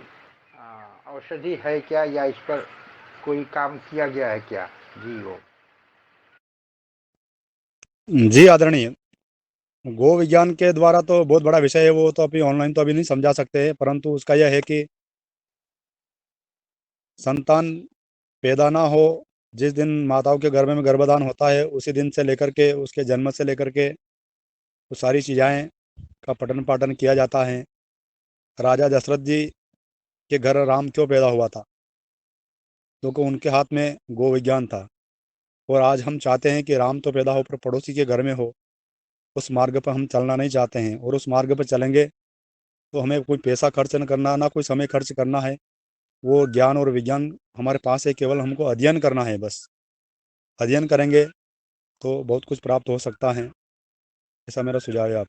औषधि है क्या, या इस पर कोई काम किया गया है क्या? जी आदरणीय, गो विज्ञान के द्वारा तो बहुत बड़ा विषय है, वो तो अभी ऑनलाइन तो अभी नहीं समझा सकते हैं, परंतु उसका यह है कि संतान पैदा ना हो, जिस दिन माताओं के गर्भ में गर्भधान होता है, उसी दिन से लेकर के उसके जन्म से लेकर के वो सारी चीज़ें का पठन पाठन किया जाता है। राजा दशरथ जी के घर राम क्यों पैदा हुआ था, क्योंकि उनके हाथ में गो विज्ञान था। और आज हम चाहते हैं कि राम तो पैदा हो पर पड़ोसी के घर में हो, उस मार्ग पर हम चलना नहीं चाहते हैं। और उस मार्ग पर चलेंगे तो हमें कोई पैसा खर्च न करना, ना कोई समय खर्च करना है। वो ज्ञान और विज्ञान हमारे पास है, केवल हमको अध्ययन करना है। बस अध्ययन करेंगे तो बहुत कुछ प्राप्त हो सकता है, ऐसा मेरा सुझाव है। आप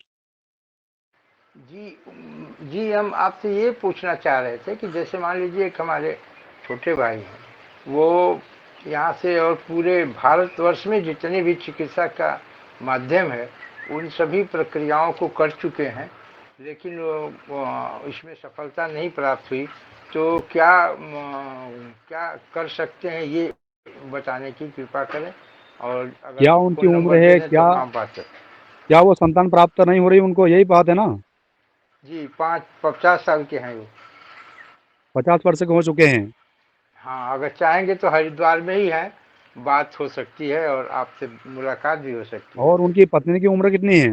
जी हम आपसे ये पूछना चाह रहे थे कि जैसे मान लीजिए एक हमारे छोटे भाई हैं, वो यहाँ से और पूरे भारतवर्ष में जितने भी चिकित्सा का माध्यम है उन सभी प्रक्रियाओं को कर चुके हैं, लेकिन वो इसमें सफलता नहीं प्राप्त हुई। तो क्या कर सकते हैं ये बताने की कृपा करें, और अगर क्या उनको उनकी उम्र नंबर है, दे दें तो क्या हम बात करें। क्या वो संतान प्राप्त नहीं हो रही उनको, यही बात है ना? जी 50 साल के हैं वो। 50 वर्ष के हो चुके हैं। हाँ, अगर चाहेंगे तो हरिद्वार में ही है, बात हो सकती है और आपसे मुलाकात भी हो सकती है। और उनकी पत्नी की उम्र कितनी है?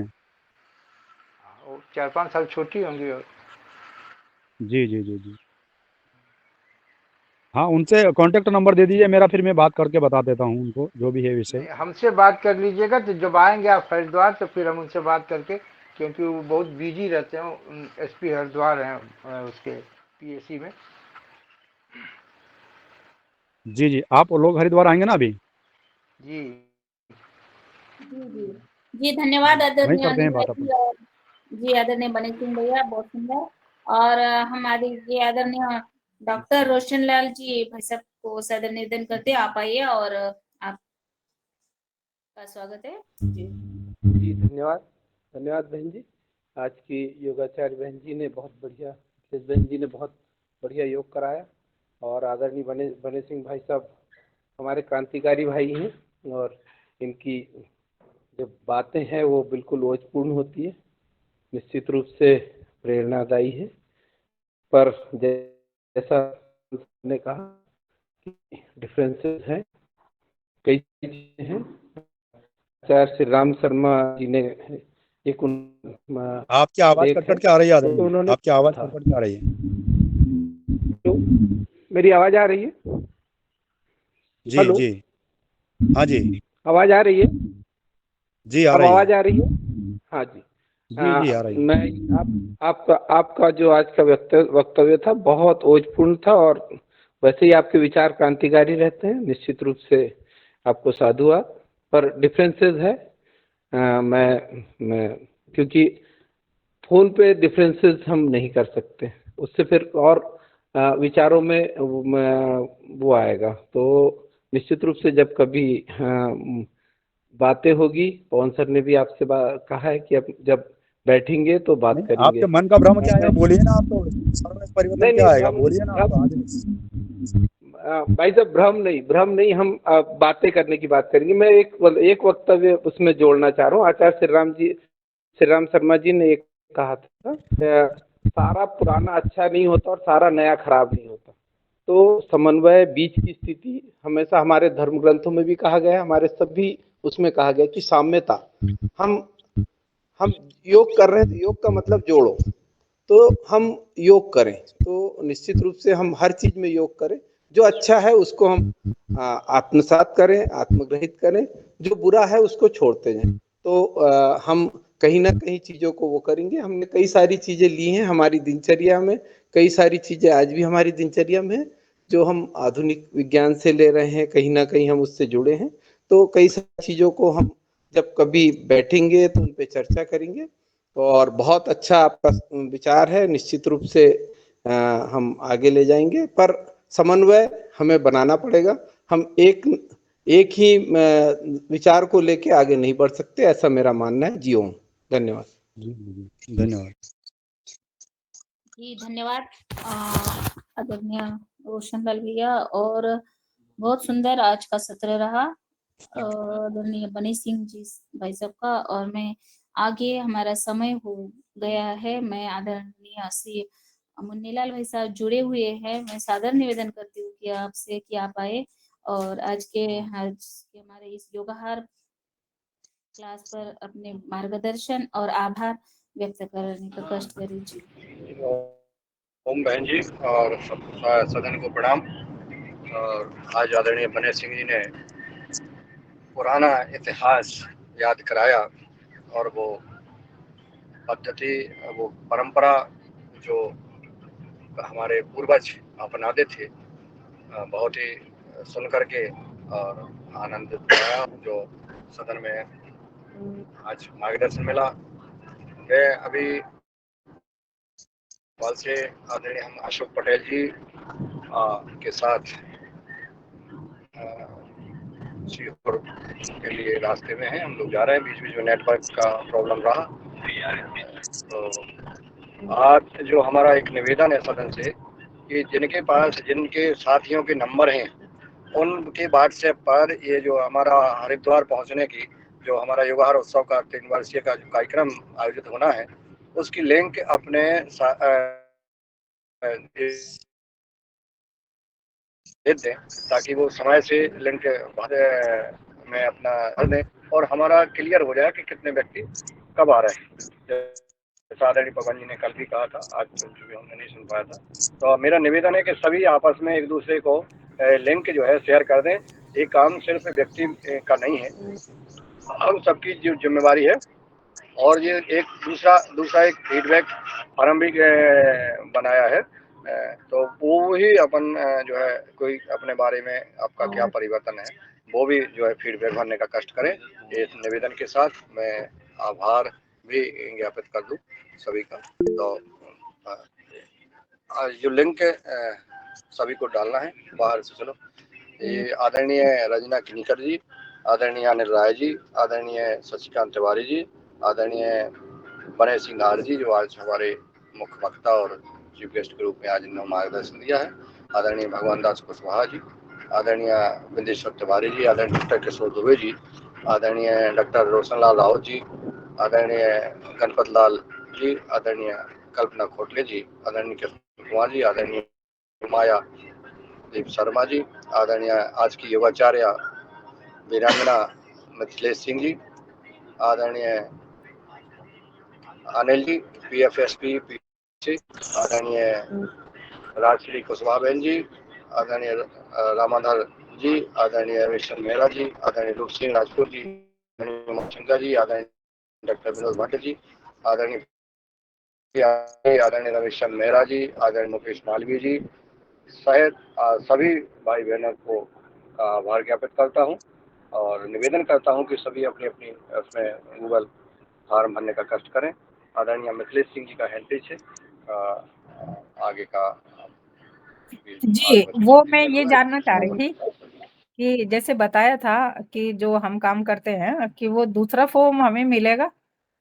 वो 4-5 साल छोटी होंगी। और जी जी जी जी, हाँ, उनसे कांटेक्ट नंबर दे दीजिए मेरा, फिर मैं बात करके बता देता हूँ उनको जो भी है विषय। नहीं, हमसे बात कर लीजिएगा, तो जब आएंगे आप हरिद्वार तो फिर हम उनसे बात करके, क्योंकि वो बहुत बिजी रहते हैं, एसपी हरिद्वार हैं उसके पीएसी में। जी जी, आप लोग हरिद्वार आएंगे ना अभी? जी जी जी धन्यवाद वहीं आदरणीय करते हैं अनिल राय बात जी। अपन। और जी आदरणीय बने सिंह भैया, बहुत सुंदर। और हम आदरणीय आदरणीय डॉक्टर रोशन लाल जी भाई साहब को सदर निवेदन करते, आप आइए और आपका स्वागत है। जी धन्यवाद बहन जी। आज की योगाचार्य बहन जी ने बहुत बढ़िया योग कराया, और आदरणीय बने सिंह भाई साहब हमारे क्रांतिकारी भाई हैं, और इनकी जो बातें हैं वो बिल्कुल ओजपूर्ण होती है, निश्चित रूप से प्रेरणादायी है। पर जैसा ने कहा कि डिफरेंसेस हैं, कई चीजें हैं। आचार्य श्री राम शर्मा जी ने एक आपकी आवाज लेख कट है, कट के आ रही है तो आदरणीय, उन्होंने आपकी आवाज था। कट कट के आ रही है। तो मेरी आवाज आ रही है? जी हेलो जी हाँ जी। आवाज आ रही है? जी आ अब रही है। आवाज आ रही है? हाँ जी। जी जी आ रही है। मैं आपका जो आज का वक्तव्य था बहुत ओजपूर्ण था, और वैसे ही आपके विचार क्रांतिकारी रहते हैं, निश्चित रूप से आपको साधुवाद। पर डिफरेंसेस है। मैं क्योंकि फोन पे डिफरेंसेस हम नहीं कर सकते, उससे फिर और विचारों में वो आएगा। तो निश्चित रूप से जब कभी बातें होगी, पवन सर ने भी आपसे कहा है कि अब जब बैठेंगे तो बात नहीं, करेंगे। आपके मन का भ्रम क्या मैं है बोलिए ना। आप तो सर्व परिवर्तन नहीं क्या नहीं, आएगा बोलिए ना, आप तो आगे। भाई साहब, भ्रम नहीं, हम बातें करने की बात करेंगे। मैं एक वक्तव्य उसमें जोड़ना चाह रहा हूँ। आचार्य श्री राम शर्मा जी ने एक कहा था, सारा पुराना अच्छा नहीं होता और सारा नया खराब नहीं होता। तो समन्वय, बीच की स्थिति, हमेशा हमारे धर्म ग्रंथों में भी कहा गया है, हमारे सभी उसमें कहा गया कि साम्यता। हम हम योग कर रहे हैं तो योग का मतलब जोड़ो। तो हम योग करें तो निश्चित रूप से हम हर चीज में योग करें। जो अच्छा है उसको हम आत्मसात करें, आत्मग्रहित करें। जो बुरा है उसको छोड़ते जाएं। तो हम कहीं ना कहीं चीजों को वो करेंगे। हमने कई सारी चीजें ली हैं हमारी दिनचर्या में, कई सारी चीजें आज भी हमारी दिनचर्या में हैं, जो हम आधुनिक विज्ञान से ले रहे हैं, कहीं ना कहीं हम उससे जुड़े हैं। तो कई सारी चीजों को हम जब कभी बैठेंगे तो उन पे चर्चा करेंगे। और बहुत अच्छा आपका विचार है, निश्चित रूप से हम आगे ले जाएंगे। पर समन्वय हमें बनाना पड़ेगा। हम एक ही विचार को लेके आगे नहीं बढ़ सकते, ऐसा मेरा मानना है। जी ओम, धन्यवाद। जी धन्यवाद। जी धन्यवाद आदरणीय रोशनलाल भैया। और बहुत सुंदर आज का सत्र रहा आदरणीय बनी सिंह जी भाई साहब का। और मैं आगे हमारा समय हो गया है। मैं आदरणीय श्री मुन्नीलाल भाई साहब जुड़े हुए हैं। मैं सादर निवेदन करती हूँ कि आपसे कि आप आए और आज के हमारे इस योगाहार क्लास पर अपने मार्गदर्शन और आभार व्यक्त करने का कष्ट करिए। ओम बहन जी और सदन को प्रणाम। और आज आदरणीय बने सिंह जी ने पुराना इतिहास याद कराया, और वो पद्धति, वो परंपरा जो हमारे पूर्वज अपनाते थे, बहुत ही सुन करके और आनंद आया। जो सदन में आज मार्गदर्शन मिला, मैं अभी कल से आदरणीय हम अशोक पटेल जी के साथ सीहोर के लिए रास्ते में हैं। हम लोग जा रहे हैं, बीच बीच में नेटवर्क का प्रॉब्लम रहा। तो आज जो हमारा एक निवेदन है सदन से कि जिनके पास जिनके साथियों के नंबर हैं उनके व्हाट्सएप पर ये जो हमारा हरिद्वार पहुंचने की जो हमारा योगाहार उत्सव का 3 वर्षीय का जो कार्यक्रम आयोजित होना है उसकी लिंक अपने भेज दें, ताकि वो समय से लिंक में अपना भर दें और हमारा क्लियर हो जाए कि कितने व्यक्ति कब आ रहे हैं। जैसा आदरणीय पवन जी ने कल भी कहा था, आज तो चूंकि हमने नहीं सुन पाया था। तो मेरा निवेदन है कि सभी आपस में एक दूसरे को लिंक जो है शेयर कर दें। ये काम सिर्फ व्यक्ति का नहीं है, हम सबकी जो जिम्मेवारी है। और ये एक दूसरा एक फीडबैक फॉर्म भी बनाया है, तो वो ही अपन जो है कोई अपने बारे में आपका क्या परिवर्तन है वो भी जो है फीडबैक भरने का कष्ट करें। इस निवेदन के साथ मैं आभार भी ज्ञापित कर दूं सभी का। तो जो लिंक सभी को डालना है बाहर से। चलो, ये आदरणीय रजना किनीकर जी, आदरणीय अनिल राय जी, आदरणीय शशिकांत तिवारी जी, आदरणीय बने सिंह नाहर जी जो आज हमारे मुख्य वक्ता और चीफ गेस्ट के रूप में आज इन्होंने मार्गदर्शन दिया है, आदरणीय भगवान दास कुशवाहा जी, आदरणीय बिंदेश्वर तिवारी जी, आदरणीय डॉक्टर किशोर दुबे जी, आदरणीय डॉक्टर रोशनलाल राउत जी, आदरणीय गणपत लाल जी, आदरणीय कल्पना खोटले जी, आदरणीय कृष्ण कुमार जी, आदरणीय माया दीप शर्मा जी, आदरणीय आज की योगाचार्य वीरांगना मिथिलेश सिंह जी, आदरणीय अनिल जी PFSP आदरणीय राजश्री कुशवाहा बहन जी, आदरणीय रामाधर जी, आदरणीय रविशंकर मेहरा जी, आदरणीय रूप सिंह राजपूत जी, आदरणीय उमाशंकर जी, आदरणीय डॉक्टर विनोद भट्ट जी, आदरणीय रविशंकर मेहरा जी, आदरणीय मुकेश मालवीय जी सहित सभी भाई बहनों को आभार ज्ञापित करता हूँ और निवेदन करता हूँ कि सभी अपनी अपनी उसमें गूगल फॉर्म भरने का कष्ट करें। आदरणीय मिथिलेश सिंह जी का हैंडरिच है आगे का जी, वो मैं ये जानना चाह रही थी कि जैसे बताया था कि जो हम काम करते हैं कि वो दूसरा फॉर्म हमें मिलेगा,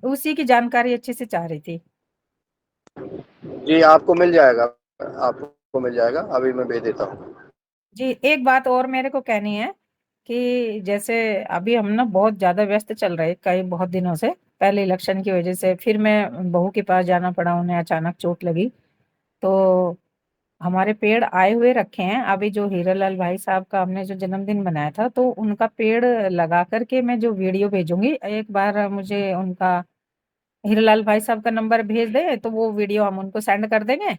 उसी की जानकारी अच्छे से चाह रही थी। जी आपको मिल जाएगा, आपको मिल जाएगा, अभी मैं भेज देता हूँ। जी, एक बात और मेरे को कहनी है कि जैसे अभी हम ना बहुत ज्यादा व्यस्त चल रहे कई बहुत दिनों से, पहले इलेक्शन की वजह से, फिर मैं बहू के पास जाना पड़ा, उन्हें अचानक चोट लगी, तो हमारे पेड़ आए हुए रखे हैं। अभी जो हीरालाल भाई साहब का हमने जो जन्मदिन मनाया था, तो उनका पेड़ लगा करके मैं जो वीडियो भेजूंगी, एक बार मुझे उनका हीरालाल भाई साहब का नंबर भेज दे तो वो वीडियो हम उनको सेंड कर देंगे।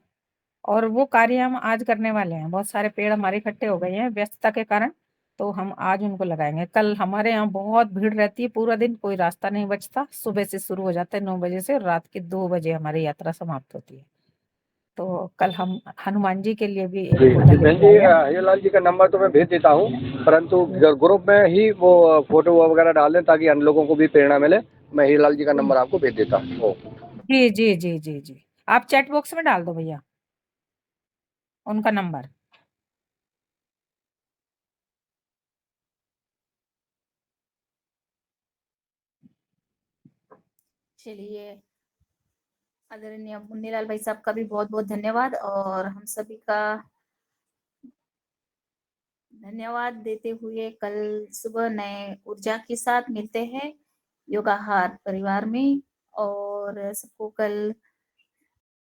और वो कार्य हम आज करने वाले हैं, बहुत सारे पेड़ हमारे इकट्ठे हो गए हैं व्यस्तता के कारण, तो हम आज उनको लगाएंगे। कल हमारे यहाँ बहुत भीड़ रहती है, पूरा दिन कोई रास्ता नहीं बचता, सुबह से शुरू हो जाता है 9 बजे से और रात के 2 बजे हमारी यात्रा समाप्त होती है। तो कल हम हनुमान जी के लिए भी एक जी पौधा बहन लेके जी, आए हैं। हीरालाल जी का नंबर तो मैं भेज देता हूँ, परंतु ग्रुप में ही वो फोटो वगैरह डाल दें ताकि अन्य लोगों को भी प्रेरणा मिले। मैं हीरालाल जी का नंबर आपको भेज देता हूँ। जी जी जी जी जी, आप चैट बॉक्स में डाल दो भैया उनका नंबर। चलिए, आदरणीय मुन्नीलाल भाई साहब का भी बहुत बहुत धन्यवाद और हम सभी का धन्यवाद देते हुए कल सुबह नए ऊर्जा के साथ मिलते हैं योगाहार परिवार में। और सबको कल